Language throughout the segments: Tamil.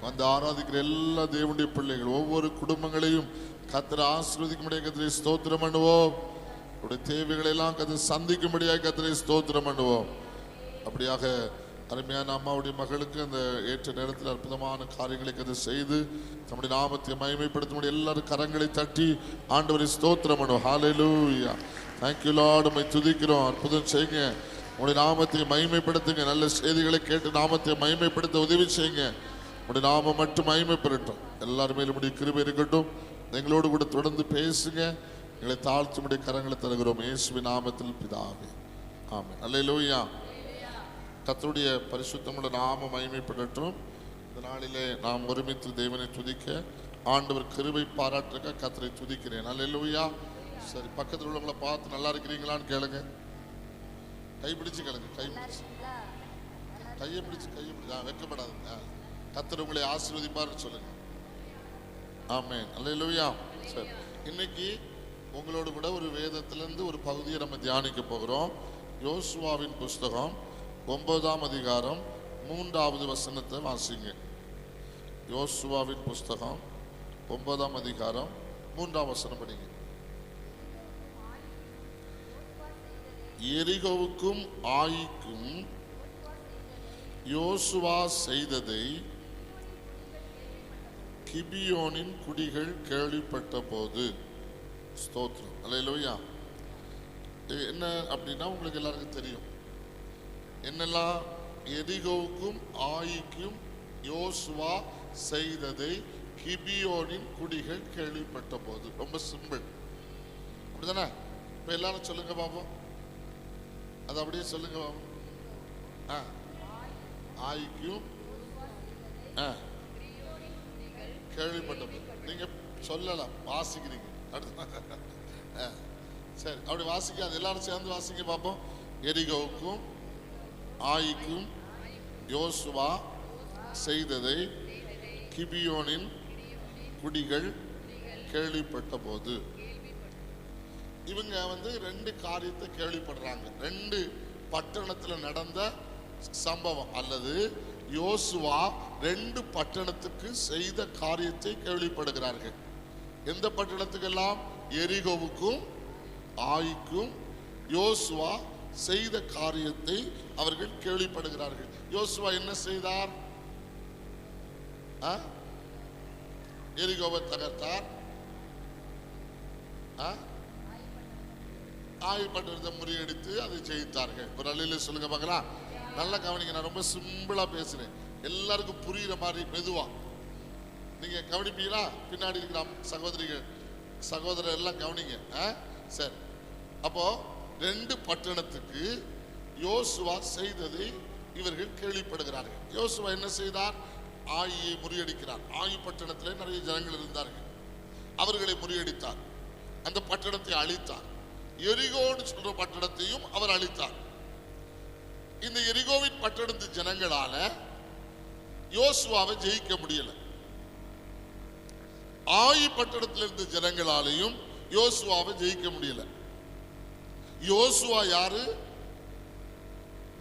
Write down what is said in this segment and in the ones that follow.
வந்து ஆராதிக்கிற எல்லா தேவனுடைய பிள்ளைகள் ஒவ்வொரு குடும்பங்களையும் கர்த்தர் ஆசீர்வதிக்கும்படியாக கர்த்தரை ஸ்தோத்திரம் பண்ணுவோம். அவருடைய தேவைகளை எல்லாம் கர்த்தர் சந்திக்கும்படியாக கர்த்தரை ஸ்தோத்திரம் பண்ணுவோம். அப்படியாக அருமையான அம்மாவுடைய மகளுக்கு அந்த ஏற்ற நேரத்தில் அற்புதமான காரியங்களை கர்த்தர் செய்து நம்முடைய நாமத்தை மகிமைப்படுத்த எல்லாரும் கரங்களை தட்டி ஆண்டவரை ஸ்தோத்திரம் பண்ணுவோம். ஹல்லேலூயா. Thank you Lord. உம்மை துதிக்கிறோம். அற்புதம் செய்யுங்க. உங்களுடைய நாமத்தை மகிமைப்படுத்துங்க. நல்ல செய்திகளை கேட்டு நாமத்தை மகிமைப்படுத்த உதவி செய்யுங்க. உங்களுடைய நாமம் மட்டும் மகிமை பெறட்டும். எல்லாருமே நம்முடைய கிருபை இருக்கட்டும். எங்களோடு கூட தொடர்ந்து பேசுங்க. எங்களை தாழ்த்துமுடைய கரங்களை தருகிறோம் இயேசுவின் நாமத்தில் பிதாவே. ஆமென். அல்லேலூயா. கர்த்தருடைய பரிசுத்தமுள்ள நாமம் மகிமைப்படட்டும். இந்த நாளிலே நாம் ஒருமித்து தேவனை துதிக்க ஆண்டவர் கிருபை பாராட்டுக்க கர்த்தரை துதிக்கிறேன். அல்லேலூயா. சரி, பக்கத்தில் உள்ளவங்களை பார்த்து நல்லா இருக்கிறீங்களான்னு கேளுங்க. கைப்பிடிச்சு கேளுங்க. கையை பிடிச்சு வெக்கப்படாதுங்க. கர்த்தர் உங்களை ஆசீர்வதிப்பார்னு சொல்லுங்க. ஆமென். அல்லேலூயா. சரி, இன்னைக்கு உங்களோடு கூட ஒரு வேதத்திலிருந்து ஒரு பகுதியை நம்ம தியானிக்க போகிறோம். யோசுவாவின் புஸ்தகம் 9ஆம் அதிகாரம் 3வது வசனத்தை வாசிங்க. யோசுவாவின் புஸ்தகம் 9ஆம் அதிகாரம் 3ஆம் வசனம் படிங்க. எரிகோவுக்கும் ஆயிக்கும் யோசுவா செய்ததை கிபியோனின் குடிகள் கேள்விப்பட்ட போது. ஸ்தோத்திரம். அல்லேலூயா. என்ன அப்படின்னா உங்களுக்கு எல்லாருக்கும் தெரியும் என்னெல்லாம். எரிகோவுக்கும் ஆயிக்கும் யோசுவா செய்ததை கிபியோனின் குடிகள் கேள்விப்பட்ட போது. ரொம்ப சிம்பிள், அப்படிதானே? இப்ப எல்லாரும் சொல்லுங்க பாப்போம். அது அப்படியே சொல்லுங்க பாப்போம். ஆயிக்கும் கேள்விப்பட்ட போது. நீங்க சொல்லலாம், வாசிக்கிறீங்க. சரி, அப்படி வாசிக்காது. எல்லாரும் சேர்ந்து வாசிக்க பார்ப்போம். எரிகோவுக்கும் ஆயிக்கும் யோசுவா செய்ததை கிபியோனின் குடிகள் கேள்விப்பட்ட போது. இவங்க ரெண்டு காரியத்தை கேள்விப்படுறாங்க. ரெண்டு பட்டணத்தில் நடந்த சம்பவம் அல்லது யோசுவா ரெண்டு பட்டணத்துக்கு செய்த காரியத்தை கேள்விப்படுகிறார்கள். எந்த பட்டணத்துக்கெல்லாம்? எரிகோவுக்கும் ஆயிக்கும் யோசுவா செய்த காரியத்தை அவர்கள் கேள்விப்படுகிறார்கள். யோசுவா என்ன செய்தார்? எரிகோவை தகர்த்தார். ஆயி பட்டணத்தை முறியடித்து அதை ஜெயித்தார்கள். ஒரு அள்ளியில சொல்லுங்க பார்க்கலாம். நல்லா கவனிங்க. நான் ரொம்ப சிம்பிளா பேசுறேன், எல்லாருக்கும் புரியுற மாதிரி மெதுவா நீங்க கவனிப்பீங்களா? பின்னாடி இருக்கிற சகோதரிகள் சகோதரர் எல்லாம் கவனிங்க. சரி, அப்போ ரெண்டு பட்டணத்துக்கு யோசுவா செய்ததை இவர்கள் கேள்விப்படுகிறார்கள். யோசுவா என்ன செய்தார்? ஆயியை முறியடிக்கிறார். ஆயி பட்டணத்திலே நிறைய ஜனங்கள் இருந்தார்கள். அவர்களை முறியடித்தார். அந்த பட்டணத்தை அழித்தார். எரிகோன்னு சொல்ற பட்டணத்தையும் அவர் அழித்தார். இந்த எரிகோவின் பட்டணத்து ஜனங்களால யோசுவாவை ஜெயிக்க முடியல. ஆயி பட்டணத்தில் இருந்த ஜனங்களாலையும் யோசுவாவை ஜெயிக்க முடியல. யோசுவா யாரு?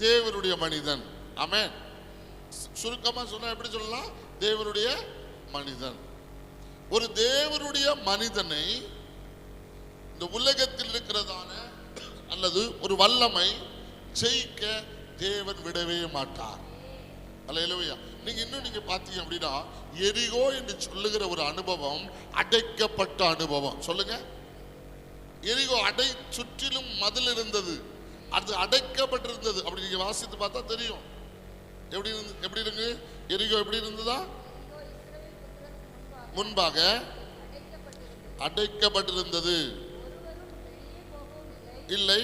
தேவனுடைய மனிதன். ஆமென். சுருக்கமா சொன்னா எப்படி சொல்லலாம்? தேவனுடைய மனிதன். ஒரு தேவனுடைய மனிதனை இந்த உலகத்தில் இருக்கிறதான அல்லது ஒரு வல்லமை ஜெயிக்க தேவன் விடவே மாட்டார். அல்லேலூயா. நீங்க பாத்தீங்க அப்படின்னா எரிகோ என்று சொல்லுகிற ஒரு அனுபவம் அடைக்கப்பட்ட அனுபவம். சொல்லுங்க. எரிகோ சுற்றிலும் மதில் இருந்தது, அது அடைக்கப்பட்டிருந்தது. அப்படி நீங்க வாசித்து பார்த்தா தெரியும். எப்படி இருக்கு எரிகோ? எப்படி இருந்ததா? முன்பாக அடைக்கப்பட்டிருந்தது. இல்லை,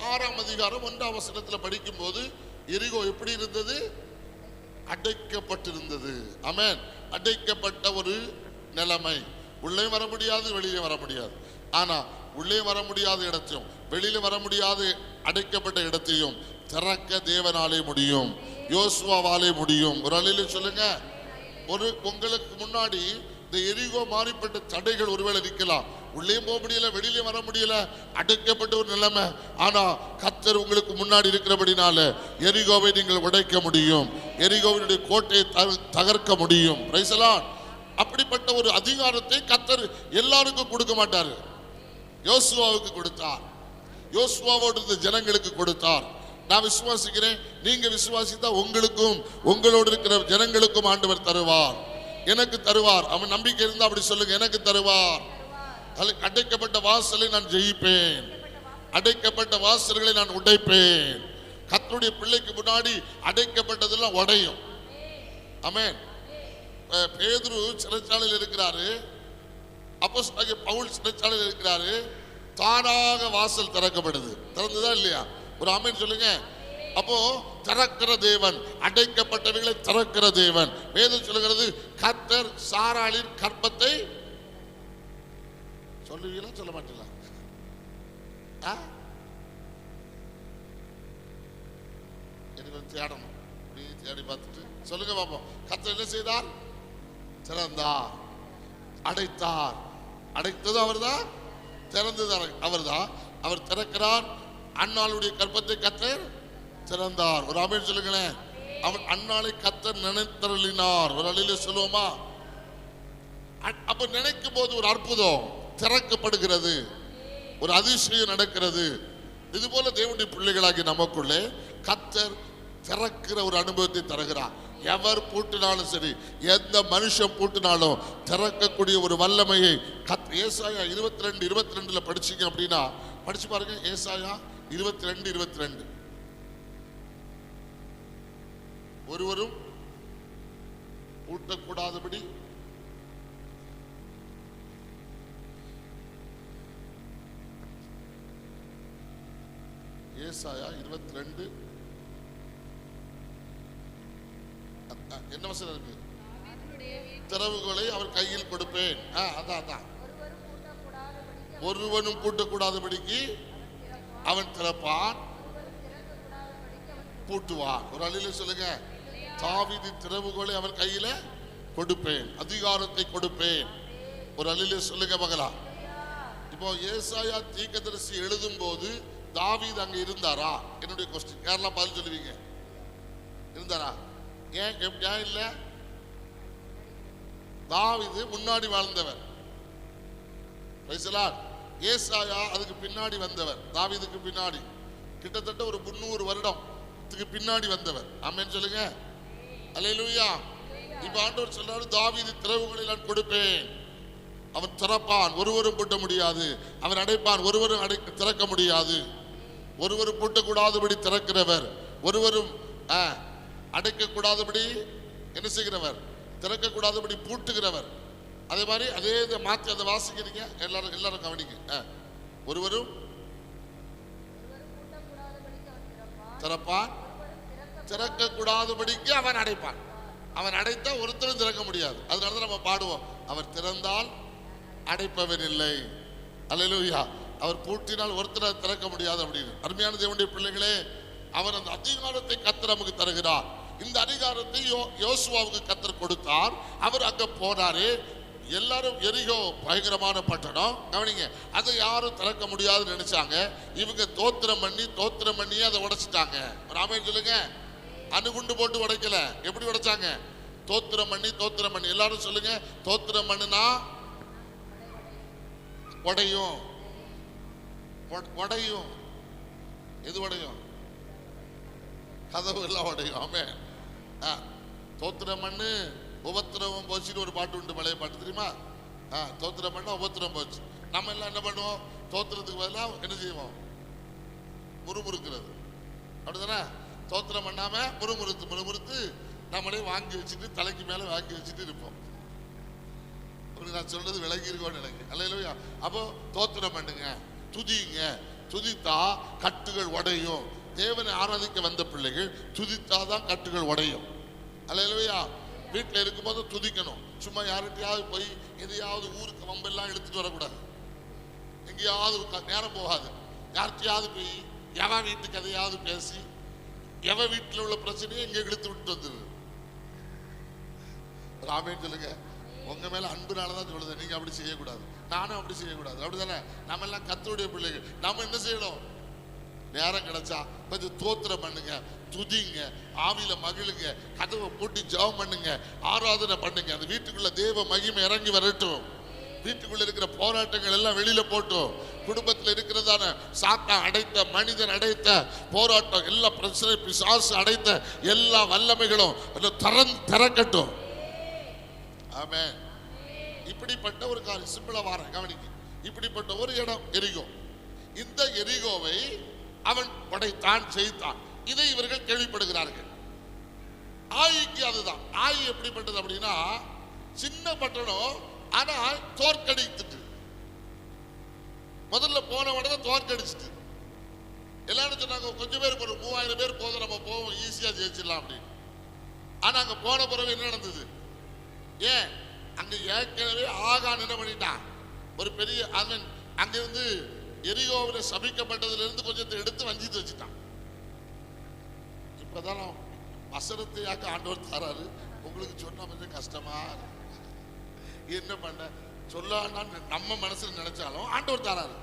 6ஆம் அதிகாரம் 1ஆம் வசனத்தில் படிக்கும் போது எரிகோ எப்படி இருந்தது? அடைக்கப்பட்டிருந்தது. ஆமென். அடைக்கப்பட்ட ஒரு நிலைமை. உள்ளே வர முடியாது, வெளியே வர முடியாது. ஆனா உள்ளே வர முடியாத இடத்தையும் வெளியில வர முடியாத அடைக்கப்பட்ட இடத்தையும் திறக்க தேவனாலே முடியும், யோசுவாவாலே முடியும். ஒரு அழில சொல்லுங்க. உங்களுக்கு முன்னாடி இந்த எரிகோ மாறிப்பட்ட தடைகள் ஒருவேளை நிற்கலாம். உள்ளே போக முடியல, வெளியிலே வர முடியல, அடைக்கப்பட்ட ஒரு நிலைமை. ஆனா கர்த்தர் உங்களுக்கு முன்னாடி இருக்கிறபடினால எரிகோவை நீங்கள் உடைக்க முடியும், எரிகோவினுடைய கோட்டையை தகர்க்க முடியும். Praise the Lord. அப்படிப்பட்ட ஒரு அதிகாரத்தை கர்த்தர் எல்லாருக்கும் கொடுக்க மாட்டாரு. யோசுவாவுக்கு கொடுத்தார், யோசுவாவோடு இந்த ஜனங்களுக்கு கொடுத்தார். நான் விசுவாசிக்கிறேன், நீங்க விசுவாசித்தா உங்களுக்கும் உங்களோடு இருக்கிற ஜனங்களுக்கும் ஆண்டவர் தருவார், எனக்கு தருவார். அவன் நம்பிக்கை இருந்தா அப்படி சொல்லுங்க, எனக்கு தருவார். அடைக்கப்பட்ட வாசலை நான் ஜெயிப்பேன், அடைக்கப்பட்ட வாசல்களை நான் உடைப்பேன். கர்த்தருடைய பிள்ளைக்கு முன்னாடி அடைக்கப்பட்டதெல்லாம் உடையும். ஆமென். பேதுரு சிறைச்சாலையில் இருக்கிறாரு, அப்போஸ்தலனாகிய பவுல் சிறைச்சாலையில் இருக்கிறாரு. தானாக வாசல் திறக்கப்படுது. திறந்துதா இல்லையா? ஒரு ஆமென் சொல்லுங்க. அப்போ திறக்கிற தேவன், அடைக்கப்பட்டவர்களை திறக்கிற தேவன். வேதம் சொல்லுகிறது, கர்த்தர் சாராளின் கர்ப்பத்தை சொல்லுவீங்களா சொல்ல மாட்டீங்களா? எனக்கு தேடணும், அப்படி தேடி பார்த்துட்டு சொல்லுங்க பாப்போம். கர்த்தர் என்ன செய்தார்? திறந்தார், அடைத்தார். அடைத்தது அவர்தான், திறந்தது அவர்தான். அவர் திறக்கிறார். அன்னாளுடைய கர்ப்பத்தை கர்த்தர் திறந்தார். ஒரு ஆமென் சொல்லுங்களேன். அவன் அன்னாளை கர்த்தர் நினைத்தருளினார். ஒரு அழில சொல்லுவோமா? அப்ப நினைக்கும் போது ஒரு அற்புதம் திறக்கப்படுகிறது, ஒரு அதிசயம் நடக்கிறது. இது போல தேவனுடைய பிள்ளைகளாகி நமக்குள்ளே கர்த்தர் திறக்கிற ஒரு அனுபவத்தை தருகிறார். எவர் பூட்டினாலும் சரி, எந்த மனுஷன் பூட்டினாலும் திறக்கக்கூடிய ஒரு வல்லமையை ஏசாயா 22:22 படிச்சீங்க அப்படின்னா, படிச்சு பாருங்க. ஏசாயா 22:22. ஒருவரும் பூட்டக்கூடாதபடி ஏசாயா 22 என்ன வசனம் இருக்கு? திறவுகளை அவர் கையில் கொடுப்பேன். அதான் ஒருவனும் பூட்டக்கூடாதபடிக்கு அவன் திறப்பான், பூட்டுவான். ஒரு அழில சொல்லுங்க, தாவீது திறவுகளை அவன் கையில கொடுப்பேன், அதிகாரத்தை கொடுப்பேன். ஒரு அழில சொல்லுங்க மகளா. இப்போ ஏசாயா தீர்க்கதரிசி எழுதும் போது தாவீது அங்க இருந்தாரா? என்னுடைய கொஸ்டின். யாரெல்லாம் பதில் சொல்லுவீங்க? இருந்தாரா? ஏன் இல்ல? தாவீது முன்னாடி வாழ்ந்தவர். ஏசாயா அதுக்கு பின்னாடி வந்தவர். தாவீதுக்கு பின்னாடி கிட்டத்தட்ட ஒரு 300 வருடத்துக்கு பின்னாடி வந்தவர். ஆமென் சொல்லுங்க. அல்லேலூயா. இப்ப ஆண்டவர் சொல்றாரு, தாவீது திறவுகளை நான் கொடுப்பேன், அவன் திறப்பான், ஒருவரும் பூட்ட முடியாது. அவன் அடைப்பான், ஒருவரும் திறக்க முடியாது. ஒருவரும் பூட்டக்கூடாதபடி திறக்கிறவர், ஒருவரும் அடைக்க கூடாதபடி என்ன செய்கிறவர்? திறக்க கூடாதபடி பூட்டுகிறவர். அதே மாதிரி அதே மாற்றி அதை வாசிக்கிறீங்க. எல்லாரும் கவனிங்க. ஒருவரும் திறப்பான், திறக்க கூடாதபடிக்கு அவன் அடைப்பான். அவன் அடைத்தா ஒருத்தரும் திறக்க முடியாது. அதனால நம்ம பாடுவோம், அவர் திறந்தால் அடைப்பவன் இல்லை. அல்லேலூயா. அவர் பூட்டினால் ஒருத்தரை திறக்க முடியாது அப்படின்னு. அருமையான தேவனுடைய பிள்ளைகளே, அவர் அந்த அதிகாரத்தை கர்த்தர் நமக்கு தருகிறார். இந்த அதிகாரத்தை யோசுவாவுக்கு கர்த்தர் கொடுத்தார். அவர் அங்க போனாரு. எல்லாரும் எரிகோ பயங்கரமான பட்டணம், கவனிங்க. அதை யாரும் திறக்க முடியாதுன்னு நினைச்சாங்க. இவங்க தோத்திரம் பண்ணி அதை உடைச்சிட்டாங்க. ஆமென் சொல்லுங்க. அணுகுண்டு போட்டு உடைக்கல. எப்படி உடைச்சாங்க? தோத்திரம் பண்ணி. எல்லாரும் சொல்லுங்க, தோத்திரம் பண்ணுனா உடையும். உடையும். எது உடையும்? கதவு எல்லாம் உடையும். ஆமென். தோத்திரம் பண்ணு உபத்திரவம் போச்சுன்னு ஒரு பாட்டு உண்டு, பழைய பாட்டு தெரியுமா? தோத்திரம் பண்ண உபத்திரம் போச்சு. நம்ம எல்லாம் என்ன பண்ணுவோம்? தோத்திரத்துக்கு பதிலாக என்ன செய்வோம்? முறுமுறுக்கிறது. அப்படிதானே? தோத்திரம் பண்ணாம முறுமுறுத்து நம்மளே வாங்கி வச்சுட்டு தலைக்கு மேல வாங்கி வச்சுட்டு இருப்போம். நான் சொல்றது விலகி இருக்கோன்னு நினைக்கிறேன். அல்லேலூயா. அப்போ தோத்திரம் பண்ணுங்க, துதிங்க. துதித்தா கட்டுகள் உடையும். தேவனை ஆராதிக்க வந்த பிள்ளைகள் துதித்தாதான் கட்டுகள் உடையும். அல்லேலூயா. வீட்டில் இருக்கும்போது துதிக்கணும். சும்மா யார்கிட்டயாவது போய் எதையாவது ஊருக்கு வம்பெல்லாம் எடுத்துட்டு வரக்கூடாது. எங்கேயாவது நேரம் போகாது. யார்கிட்டயாவது போய் எவன் வீட்டுக்கு எதையாவது பேசி எவன் வீட்டில் உள்ள பிரச்சனையை இங்கே இழுத்து விட்டு வந்துடுது. ஆமென் சொல்லுங்க. உங்க மேல அன்புனாலதான் சொல்லுது. நீங்க அப்படி செய்யக்கூடாது, நானும் அப்படி செய்யக்கூடாது. அப்படிதானே? நம்ம எல்லாம் கர்த்தருடைய பிள்ளைகள். நம்ம என்ன செய்யணும்? நேரம் கிடைச்சா கொஞ்சம் தோத்திரம் பண்ணுங்க, துதிங்க, ஆவியில மகிழுங்க, கதவை போட்டு ஜெபம் பண்ணுங்க, ஆராதனை பண்ணுங்க. அந்த வீட்டுக்குள்ள தேவ மகிமை இறங்கி வரட்டும். வீட்டுக்குள்ள இருக்கிற போராட்டங்கள் எல்லாம் வெளியில போட்டோம். குடும்பத்தில் இருக்கிறதான சாத்தான் அடைத்த, மனிதன் அடைத்த போராட்டம், எல்லா பிரச்சனை, பிசாசு அடைத்த எல்லா வல்லமைகளும் திறக்கட்டும். ஆமென். இப்படிப்பட்ட ஒரு காரியம் சிம்பிளா வாரேன், கவனிக்க. இப்படிப்பட்ட ஒரு இடம் எரிகோ. இந்த எரிகோவை அவன் படைத்தான், செய்தான். இதை இவர்கள் கேள்விப்படுகிறார்கள். ஆயிக்கு அதுதான். ஆயி எப்படிப்பட்டது அப்படின்னா, சின்ன பட்டணம், ஆனால் தோற்கடித்துட்டு, முதல்ல போன உடனே தோற்கடிச்சுட்டு. எல்லாரும் சொன்னாங்க கொஞ்சம் பேருக்கு ஒரு 3000 பேர் போதும், நம்ம போவோம், ஈஸியா ஜெயிச்சிடலாம் அப்படின்னு. ஆனா அங்க போன பிறகு என்ன நடந்தது? ஏன்? அங்க ஏற்கனவே ஆகான் என்ன பண்ணிட்டான்? ஒரு பெரிய அங்கிருந்து எரிகோவில சபிக்கப்பட்டதுல இருந்து கொஞ்சத்தை எடுத்து வஞ்சித்து வச்சுட்டான். இப்பதான் வசனத்தையாக்க ஆண்டவர் தராரு. உங்களுக்கு சொன்னா கொஞ்சம் கஷ்டமா என்ன பண்ண சொல்லான்னு நம்ம மனசுல நினைச்சாலும் ஆண்டவர் தராரு,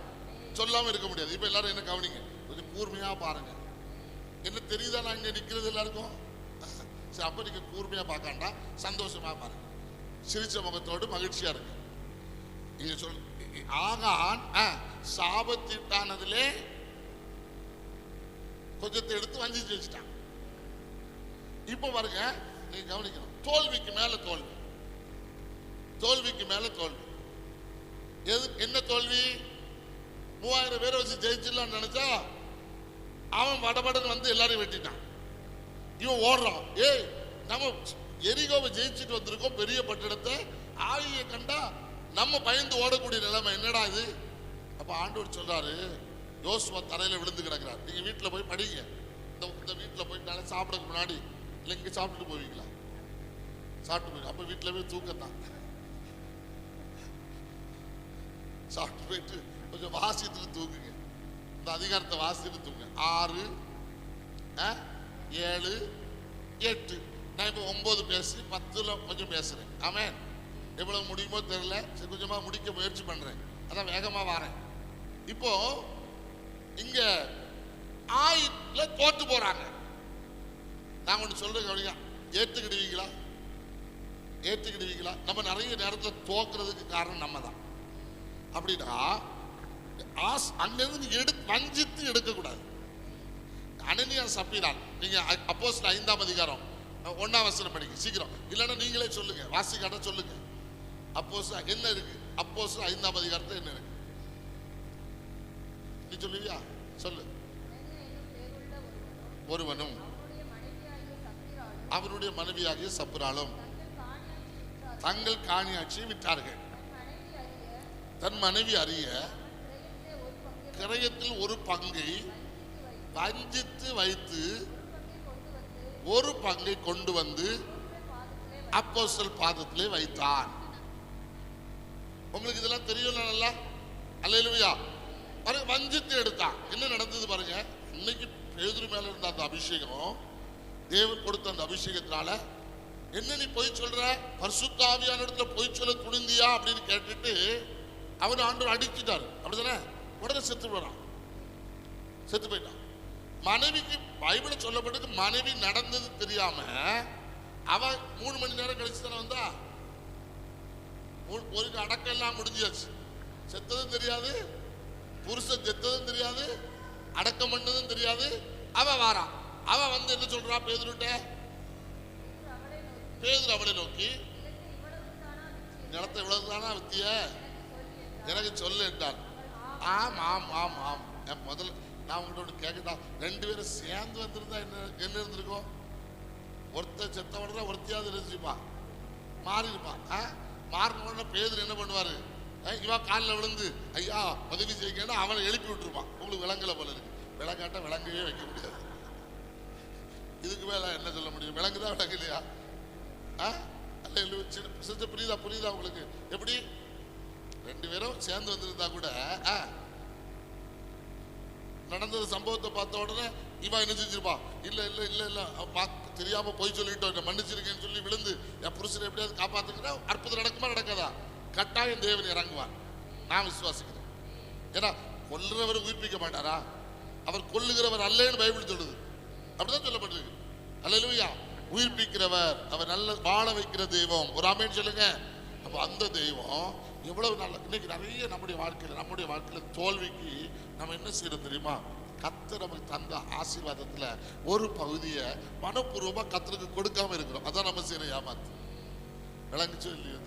சொல்லாம இருக்க முடியாது. இப்ப எல்லாரும் என்ன கவனிங்க, கொஞ்சம் கூர்மையா பாருங்க. என்ன தெரியுதா நான் இங்க நிக்கிறது எல்லாருக்கும்? சரி, அப்ப நீங்க கூர்மையா பார்க்காண்டா சந்தோஷமா பாருங்க, சிரிச்ச முகத்தோடு மகிழ்ச்சியா இருக்கு. இங்க சொல் ஆகான் சாபத்திட்டானதிலே கொஞ்சத்தை எடுத்து வஞ்சிச்சு வச்சுட்டான். இப்ப பாருங்க, நீங்க கவனிக்கணும். தோல்விக்கு மேல தோல்வி, தோல்விக்கு மேல தோல்வி. என்ன தோல்வி? 3000 பேரை வச்சு ஜெயிச்சிடலாம்னு நினைச்சா அவன் வடபடன் வந்து எல்லாரையும் வெட்டிட்டான். இவன் ஓடுறான். ஏய், நம்ம எரிகோவை ஜெயிச்சுட்டு வந்திருக்கோம், பெரிய பட்டணத்தை. ஆயியை கண்டா நம்ம பயந்து ஓடக்கூடிய நிலைமை. என்னடா இது? அப்ப ஆண்டவர் சொல்றாரு, யோசுவா தரையில விழுந்து கிடக்கிறார். நீங்க வீட்டுல போய் படிங்க. இந்த வீட்டுல போயிட்டாலே சாப்பிடறதுக்கு முன்னாடி இல்லை இங்க சாப்பிட்டுட்டு போவீங்களா? சாப்பிட்டு போய் அப்ப வீட்டுல போய் தூக்கத்தான். சாப்பிட்டு போயிட்டு கொஞ்சம் வாசித்துட்டு தூங்குங்க. இந்த அதிகாரத்தை வாசித்துட்டு தூங்க. 6, 7, 8. நான் இப்போ 9 பேசி 10ல கொஞ்சம் பேசுறேன். ஆமென். எவ்வளவு முடியுமோ தெரியல, சரி கொஞ்சமா முடிக்க முயற்சி பண்றேன். அதான் வேகமா வரேன். இப்போ இங்க ஆயில தோத்து போறாங்க. நான் ஒன்று சொல்றேன், கவனிங்க. ஏற்றுக்கிடுவீங்களா? ஏற்றுக்கிடுவீங்களா? நம்ம நிறைய நேரத்தில் தோக்குறதுக்கு காரணம் நம்ம தான். அப்படின்னா அங்கிருந்து நீங்க வஞ்சித்து எடுக்கக்கூடாது. அனனியா சப்பீரால், நீங்க அப்போஸ்தலர் 5ஆம் அதிகாரம் 1ஆம் வசனம் படிங்க சீக்கிரம். இல்லைன்னா நீங்களே சொல்லுங்க, வாசிக்காட்ட சொல்லுங்க. அப்போஸ்தலர் என்ன இருக்கு? அப்போஸ்தலர் 5ஆம் அதிகாரத்தில் என்ன இருக்கு? நீ சொல்லுவியா? சொல்லு. ஒருவனும் அவருடைய மனைவியாகிய சப்புராலும் தங்கள் காணியாட்சியை விட்டார்கள். தன் மனைவி அறிய கிரயத்தில் ஒரு பங்கை வஞ்சித்து வைத்து ஒரு பங்கை கொண்டு வந்து அப்போஸ்தலர் பாதத்திலே வைத்தான். உங்களுக்கு இதெல்லாம் தெரியும் நல்லா? அல்லேலூயா. பாருங்க, வஞ்சித்து எடுத்தான். என்ன நடந்தது பாருங்க. இன்னைக்கு பேதுரு மேல இருந்த அந்த அபிஷேகம், தேவன் கொடுத்த அந்த அபிஷேகத்தினால, என்ன நீ பொய் சொல்ற, பரிசுத்த ஆவியான இடத்துல பொய் சொல்ல துணிந்தியா அப்படின்னு கேட்டுட்டு அவன் ஆண்டவர் அடிச்சுட்டாரு. அப்படிதானே? உடனே செத்து போயிடான், செத்து போயிட்டான். மனைவிக்கு பைபிள சொல்லப்பட்டது, மனைவி நடந்தது தெரியாம அவ 3 மணி நேரம் கழிச்சு தானே வந்தா. ஒரு அடக்கம் எல்லாம் முடிஞ்சாச்சு. செத்ததும் தெரியாது, புருஷன் செத்ததும் தெரியாது, அடக்கம் பண்ணதும் தெரியாது. அவ வாரா. அவ வந்து என்ன சொல்றா பேதுருட்ட? பேதுரு அவளை நோக்கி, நிலத்தை இவ்வளவுதானா வித்திய, எனக்கு சொல்லு என்றார். ஆம் ஆம் ஆம் ஆம். முதல்ல நான் உங்களோட கேட்கட்டா, 2 பேரும் சேர்ந்து வந்திருந்தா என்ன இருந்திருக்கும்? ஒருத்தர் செத்த உடனே ஒருத்தையாவது இருந்துச்சுப்பா, மாறி இருப்பான். மாறின உடனே பேதுரு என்ன பண்ணுவாரு? இவா காலில் விழுந்து ஐயா உதவி செய்யணும் அவனை எழுப்பி விட்டுருப்பான். உங்களுக்கு விளங்கல போல இருக்கு. விளங்காட்ட விளங்கவே வைக்க முடியாது. இதுக்கு மேல என்ன சொல்ல முடியும்? விளங்குதா விளங்கலையா? அல்ல புரியுதா? புரியுதா உங்களுக்கு? எப்படி 2 பேரும் சேர்ந்து வந்திருந்தா கூட நடந்தது சம்பவத்தை பார்த்த உடனே இவன் என்ன செஞ்சிருப்பா? இல்ல இல்ல இல்ல இல்ல தெரியாம போய் சொல்லிட்டோம் மன்னிச்சிருக்கேன்னு சொல்லி விழுந்து என் புருஷனை எப்படியாவது காப்பாத்துக்கிற அற்புதம் நடக்குமா நடக்காதா? கட்டாயம் தேவன் இறங்குவார், நான் விசுவாசிக்கிறேன். ஏன்னா கொல்லுறவர் உயிர்ப்பிக்க மாட்டாரா? அவர் கொல்லுகிறவர் அல்லன்னு பைபிள் சொல்லுது, அப்படிதான் சொல்லப்பட்டிருக்கு. அல்லேலூயா. உயிர்ப்பிக்கிறவர், அவர் நல்ல வாழ வைக்கிற தெய்வம். ஒரு ஆமென் சொல்லுங்க. அப்போ அந்த தெய்வம் எவ்வளவு நல்ல. இன்னைக்கு நிறைய நம்முடைய வாழ்க்கையில தோல்விக்கு நம்ம என்ன செய்யறோம் தெரியுமா? கர்த்தர் நமக்கு தந்த ஆசீர்வாதத்துல ஒரு பகுதியை மனப்பூர்வமா கர்த்தருக்கு கொடுக்காம இருக்கிறோம். அதான் நம்ம செய்யற ஏமாத்து. விளங்குச்சோ இல்லையோ?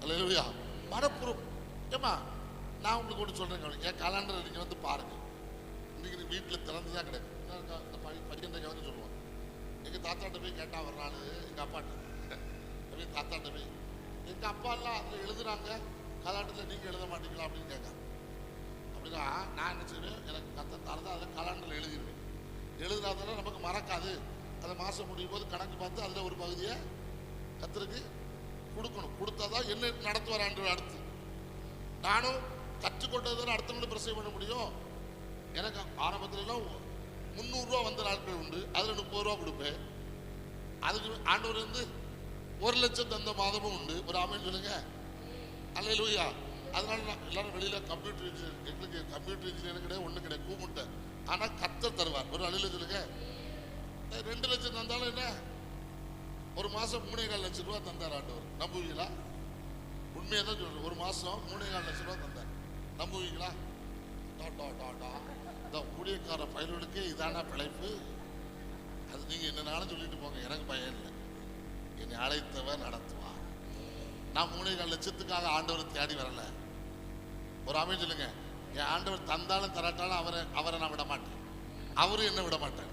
அல்லேலூயா. மனப்பூர்வம். ஏமா நான் உங்களுக்கு ஒன்று சொல்றேன், என் காலண்டர் நீங்க வந்து பாருங்க. இன்னைக்கு வீட்டில் திறந்துதான் கிடைக்கும். பையன் வந்து சொல்லுவான், எங்க தாத்தாட்ட போய் கேட்டா வர்றாரு, எங்க அப்பாட்ட தாத்தாட்ட போய் எங்க அப்பா எல்லாம் அதுல எழுதுறாங்க, காலாண்டர்ல நீங்க எழுத மாட்டீங்களா அப்படின்னு கேட்க. அப்படின்னா நான் என்ன செய்வேன், எனக்கு கத்த தரதான் அதில் காலாண்டர்ல எழுதிடுவேன். எழுதுனாதானே நமக்கு மறக்காது. அதை மாசம் முடியும் போது கணக்கு பார்த்து அதுல ஒரு பகுதியை கத்தருக்கு கொடுக்கணும். கொடுத்தாதான் என்ன நடத்துவாரான்ற. அடுத்து நானும் கற்றுக்கொண்டதான அடுத்தவங்களுக்கு பிரசவம் பண்ண முடியும். எனக்கு ஆரம்பத்துலாம் 300 ரூபா வந்த நாட்கள் உண்டு. அதுல 30 ரூபா கொடுப்பேன். அதுக்கு ஆண்டவர் வந்து 1 லட்சம் தந்த மாதமும் உண்டு. ஒரு ஆமென் சொல்லுங்க. அல்லேலூயா. அதனால நான் எல்லாரும் வெளியில கம்ப்யூட்டர் இன்ஜினியர், எங்களுக்கு கம்ப்யூட்டர் இன்ஜினியர் கிடையாது, ஒண்ணு கிடையாது, கூமுட்டை. ஆனா கர்த்தர் தருவார். ஒரு அழில சொல்லுங்க. 2 லட்சம் தந்தாலும் என்ன, ஒரு மாசம் 3.25 லட்சம் ரூபா தந்தார் ஆண்டவர். நம்புவீங்களா? உண்மையா தான் சொல்றேன். ஒரு மாசம் 3.25 லட்சம் ரூபா தந்தார். நம்புவீங்களா? ஊழியக்கார பயிர்களுக்கு இதான பிழைப்பு. அது நீங்க என்னன்னாலும் சொல்லிட்டு போங்க, எனக்கு பயம் இல்லை. என்னை அழைத்தவர் நடத்துவார். நான் 3.25 லட்சத்துக்காக ஆண்டவரை தேடி வரல. ஒரு ஆமென் சொல்லுங்க. என் ஆண்டவர் தந்தாலும் தராட்டாலும் அவரை நான் விட மாட்டேன், அவரும் என்ன விட மாட்டேன்.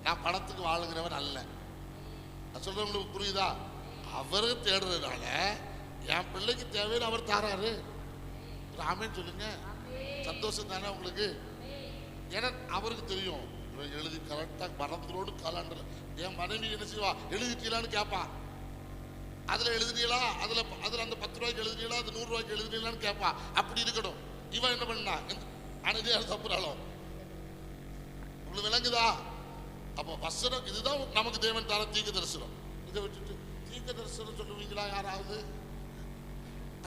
நான் பணத்துக்கு வாழுகிறவன் அல்ல. நான் சொல்றேன், உங்களுக்கு புரியுதா? அவரு தேடுறதுனால என் பிள்ளைக்கு தேவைன்னு அவர் தாராரு. ஒரு ஆமென் சொல்லுங்க. சந்தோஷம் தானே உங்களுக்கு? ஏன்னா அவருக்கு தெரியும் எழுதி கரெக்டா மரத்தோடு காலாண்டர். என் மனைவி என்ன செய்வா, எழுதிட்டீங்களான்னு கேட்பா. அதுல எழுதுனீங்களா, அதுல அந்த 10 ரூபாய்க்கு எழுதுனீங்களா, அது 100 ரூபாய்க்கு எழுதுனீங்களான்னு கேட்பா. அப்படி இருக்கணும். இவன் என்ன பண்ணா, அனைத்தையும் தப்புறாலும். உங்களுக்கு விளங்குதா? அப்போ வசனம் இதுதான் நமக்கு தேவன் தர தீர்க்க தரிசனம். இதை விட்டுட்டு தீர்க்க தரிசனம் சொல்லுவீங்களா யாராவது?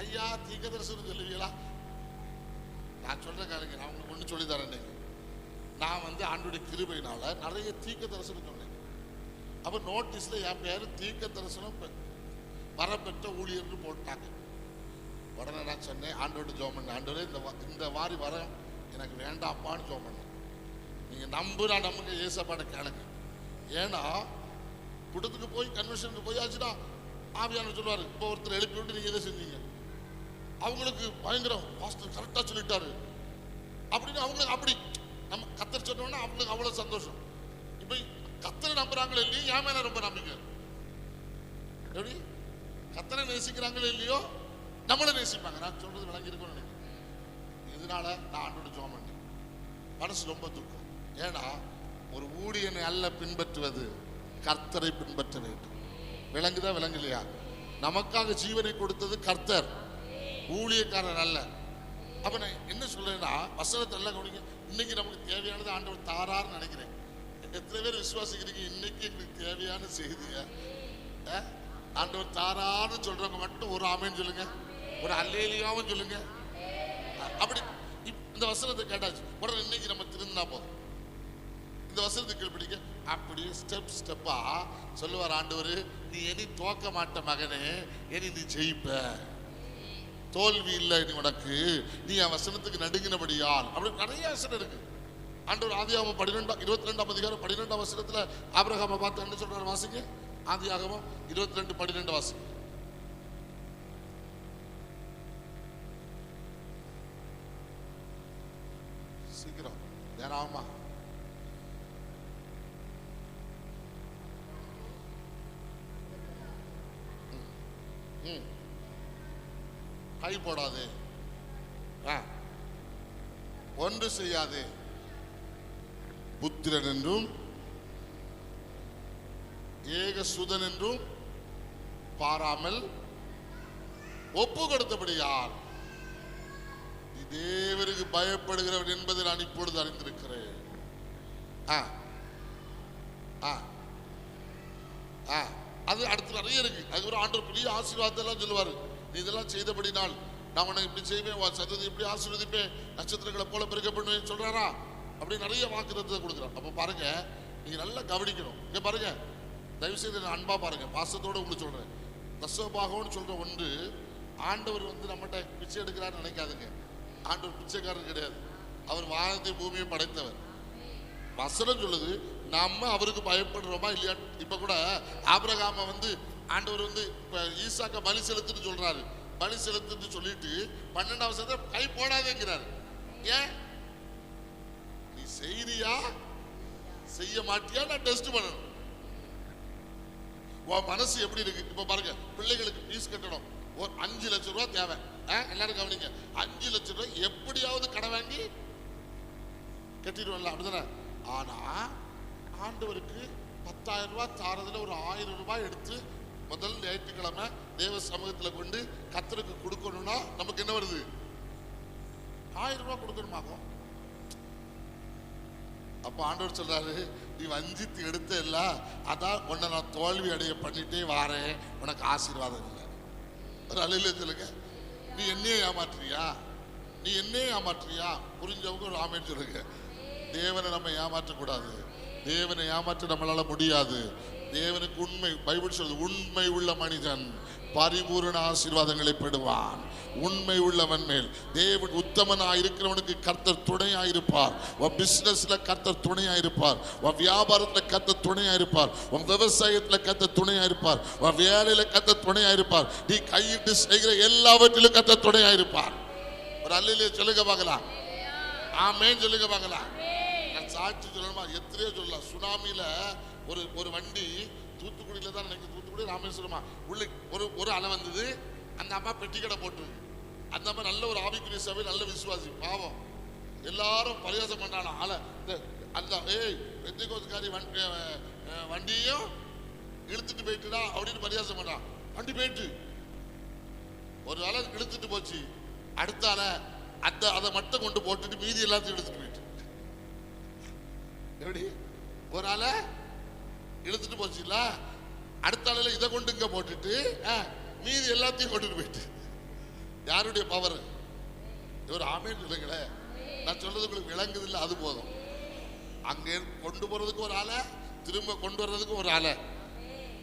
ஐயா தீர்க்க தரிசனம் சொல்லுவீங்களா? நான் சொல்றேன் கேளுங்க. நான் உங்களுக்கு ஒண்ணு சொல்லி தரேன். நான் வந்து ஆண்டோட கிருபையினால நிறைய தீர்க்க தரிசனம் சொன்னேன். அப்ப நோட்டீஸ்ல என் பேரு தீர்க்க தரிசனம் வரப்பெற்ற ஊழியர்னு போட்டாங்க. உடனே நான் சொன்னேன், ஆண்டோட ஜெபம் பண்ண, ஆண்டவரே இந்த வாரி வர எனக்கு வேண்டாப்பான்னு ஜெபம் பண்ணேன். நீங்க நம்புறா நமக்கு ஏசப்பாட கேளுங்க. ஏன்னா கூட்டத்துக்கு போய் கன்வென்ஷனுக்கு போயாச்சுன்னா ஆவியானவர் சொல்லுவாரு, இப்போ ஒருத்தர் எழுப்பி விட்டு நீங்க எதை செஞ்சீங்க, அவங்களுக்கு பயங்கரம் பாஸ்டர் கரெக்டா சொல்லிட்டாரு அப்படின்னு அவங்களுக்கு அப்படி நம்ம கத்தர் சொன்னோம்னா அவங்களுக்கு அவ்வளவு சந்தோஷம். இப்ப கத்தரை நம்புறாங்களோ இல்லையோ, என் மேல ரொம்ப நம்பிக்கை. எப்படி கத்தரை நேசிக்கிறாங்களோ இல்லையோ, நம்மளை நேசிப்பாங்க. நான் சொல்றது விளங்கியிருக்கும்னு நினைக்கிறேன். இதனால நான் ஆண்டோட ஜெபம் பண்ணேன். மனசு ரொம்ப துக்கம். ஏன்னா ஒரு ஊழியனை அல்ல பின்பற்றுவது, கர்த்தரை பின்பற்ற வேண்டும். விளங்குதா விளங்கலையா? நமக்காக ஜீவனை கொடுத்தது கர்த்தர், ஊழியக்காரர் அல்ல. அப்ப நான் என்ன சொல்றேன்னா, வசனத்தை எல்லாம் கவனிங்க. இன்னைக்கு நமக்கு தேவையானது ஆண்டவர் தாரான்னு நினைக்கிறேன். எத்தனை பேர் விசுவாசிக்கிறீங்க? இன்னைக்கு எங்களுக்கு தேவையான செய்திய ஆண்டவர் தாரான்னு சொல்றவங்க மட்டும் ஒரு ஆமென் சொல்லுங்க, ஒரு அல்லேலியாவும் சொல்லுங்க. அப்படி இந்த வசனத்தை கேட்டாச்சு உடனே இன்னைக்கு நம்ம திருந்தினா போதும். இந்த வசனத்தை கீழ்பிடிக்க அப்படியே ஸ்டெப் ஸ்டெப்பா சொல்லுவார் ஆண்டவர். நீ இனி தோக்க மாட்ட மகனே, இனி நீ ஜெயிப்ப, தோல்வி இல்லை நீ உனக்கு, நீ என் வசனத்துக்கு நடுங்கினபடியால். அப்படி நிறைய வசனம் இருக்கு. ஆண்டவர் ஆதியாகமம் 22ஆம் அதிகாரம் 12ஆம் வசனத்துல ஆபிரகாமை பார்த்து என்ன சொல்றாரு வாசிங்க. ஆதியாகமம் 22:12 வாசிங்க. சீக்கிரம் நேராமா. கை போடாதே, ஒன்று செய்யாதே, புத்திரன் என்றும் ஏகசுதன் என்றும் பாராமல் ஒப்பு கொடுத்தபடியால் நீ தேவருக்கு பயப்படுகிறவன் என்பதை நான் இப்பொழுது அறிந்திருக்கிறேன். அது அடுத்து நிறைய இருக்கு. அது ஒரு ஆண்டவர் பெரிய ஆசீர்வாதத்தெல்லாம் சொல்லுவாரு. நீ இதெல்லாம் செய்தபடினால் நான் உனக்கு இப்படி செய்வேன், சந்ததி இப்படி ஆசீர்வதிப்பேன், நட்சத்திரங்களை போல பெருக்க பண்ணுவேன் சொல்றாரா? அப்படி நிறைய வாக்குத்தத்தத்தை கொடுக்குறான். அப்ப பாருங்க, நீங்க நல்லா கவனிக்கணும். இங்க பாருங்க, தயவு செய்து அன்பா பாருங்க, பாசத்தோட உங்களுக்கு சொல்றேன். தசபாகம்னு சொல்ற ஒன்று, ஆண்டவர் நம்மகிட்ட பிச்சை எடுக்கிறான்னு நினைக்காதுங்க. ஆண்டவர் பிச்சைக்காரர் கிடையாது. அவர் வானத்தை பூமியை படைத்தவர். வசனம் சொல்லுது, நாம அவருக்கு பயப்படுறோமா இல்லையா? இப்ப கூட ஆபிரகாம ஆண்டவர் இப்ப ஈசாக்க பலி செலுத்துன்னு சொல்றாரு. பலி செலுத்துன்னு சொல்லிட்டு 12ஆம் வசனத்துல கை போடாதேங்கிறாரு. ஏன்? நீ செய்றியா செய்ய மாட்டியா? நான் டெஸ்ட் பண்ணணும். உன் மனசு எப்படி இருக்கு? இப்ப பாருங்க, பிள்ளைகளுக்கு ஃபீஸ் கட்டணும், ஒரு 5 லட்சம் ரூபாய் தேவை. எல்லாரும் கவனிங்க, 5 லட்சம் ரூபாய் எப்படியாவது கடன் வாங்கி கட்டிடுவோம்ல, அப்படிதானே? ஆனா ஆண்டவருக்கு 10,000 ரூபாய் தாரதுல ஒரு 1000 ரூபாய் எடுத்து முதல் ஞாயிற்றுக்கிழமை தேவ சமூகத்துல கொண்டு கர்த்தருக்கு கொடுக்கணும்னா நமக்கு என்ன வருது? 1000 ரூபாய் கொடுக்கணுமாகும். அப்ப ஆண்டவர் சொல்றாரு, நீ வஞ்சித்து எடுத்த இல்ல, அதான் உன்னை நான் தோல்வி அடைய பண்ணிட்டே வாரேன், உனக்கு ஆசீர்வாதம் இல்லை. ஒரு அலையில சொல்லுங்க, நீ என்னையே ஏமாற்றுறியா? நீ என்னையே ஏமாற்றுறியா? புரிஞ்சவங்க ஒரு ஆமேன்னு சொல்லுங்க. தேவனை நம்ம ஏமாற்றக்கூடாது. தேவனை ஏமாற்ற நம்மளால முடியாது. தேவனுக்கு உண்மை, பைபிள் சொல்றது, உண்மை உள்ள மனிதன் பரிபூரண ஆசீர்வாதங்களை பெறுவான். உண்மை உள்ளவன் மேல் தேவன் உத்தமனாய் இருக்கிறவனுக்கு கர்த்தர் துணையாயிருப்பார். உன் பிசினஸ்ல கர்த்தர் துணையாயிருப்பார். உன் வியாபாரத்துல கர்த்தர் துணையாயிருப்பார். உன் விவசாயத்துல கர்த்தர் துணையாயிருப்பார். உன் வேலையில கர்த்தர் துணையாயிருப்பார். நீ கையிட்டு செய்கிற எல்லாவற்றிலும் கர்த்தர் துணையாயிருப்பார். ஒரு அல்லையிலே சொல்லுங்க பார்க்கலாம். ஆமென் சொல்லுங்க பார்க்கலாம். நான் சாட்சி சொல்லணுமா? எத்தனையோ சொல்லலாம். சுனாமியில ஒரு வண்டி தூத்துக்குடியில தான் நினைக்கிறேன், தூத்துக்குடி ராமேஸ்வரமா உள்ள ஒரு அலை வந்தது. அந்த அம்மா பெட்டி கடை போட்டு, அந்த அம்மா நல்ல ஒரு ஆவிக்குரிய சபை, நல்ல விசுவாசி, பாவம். எல்லாரும் பரியாசம் பண்ணாலும் ஆள அந்த பெந்தைகோஸ்காரி வண்டியும் இழுத்துட்டு போயிட்டுடா அப்படின்னு பரியாசம் பண்ணான். வண்டி போயிட்டு ஒரு அலை இழுத்துட்டு போச்சு. அடுத்த அலை அதை மட்டும் கொண்டு போட்டுட்டு மீதி எல்லாத்தையும் எடுத்துட்டு போயிட்டு, எப்படி ஒரு ஆளை இழுத்துட்டு போச்சுல, அடுத்த ஆளுல இதை கொண்டு இங்க போட்டுட்டு மீதி எல்லாத்தையும் கொண்டுட்டு போயிட்டு. யாருடைய பவர்? ஒரு ஆமேன் இல்லைங்களே. நான் சொல்றது உங்களுக்கு விளங்குது இல்லை? அது போதும். அங்கே கொண்டு போறதுக்கு ஒரு ஆளை, திரும்ப கொண்டு வர்றதுக்கு ஒரு ஆளை.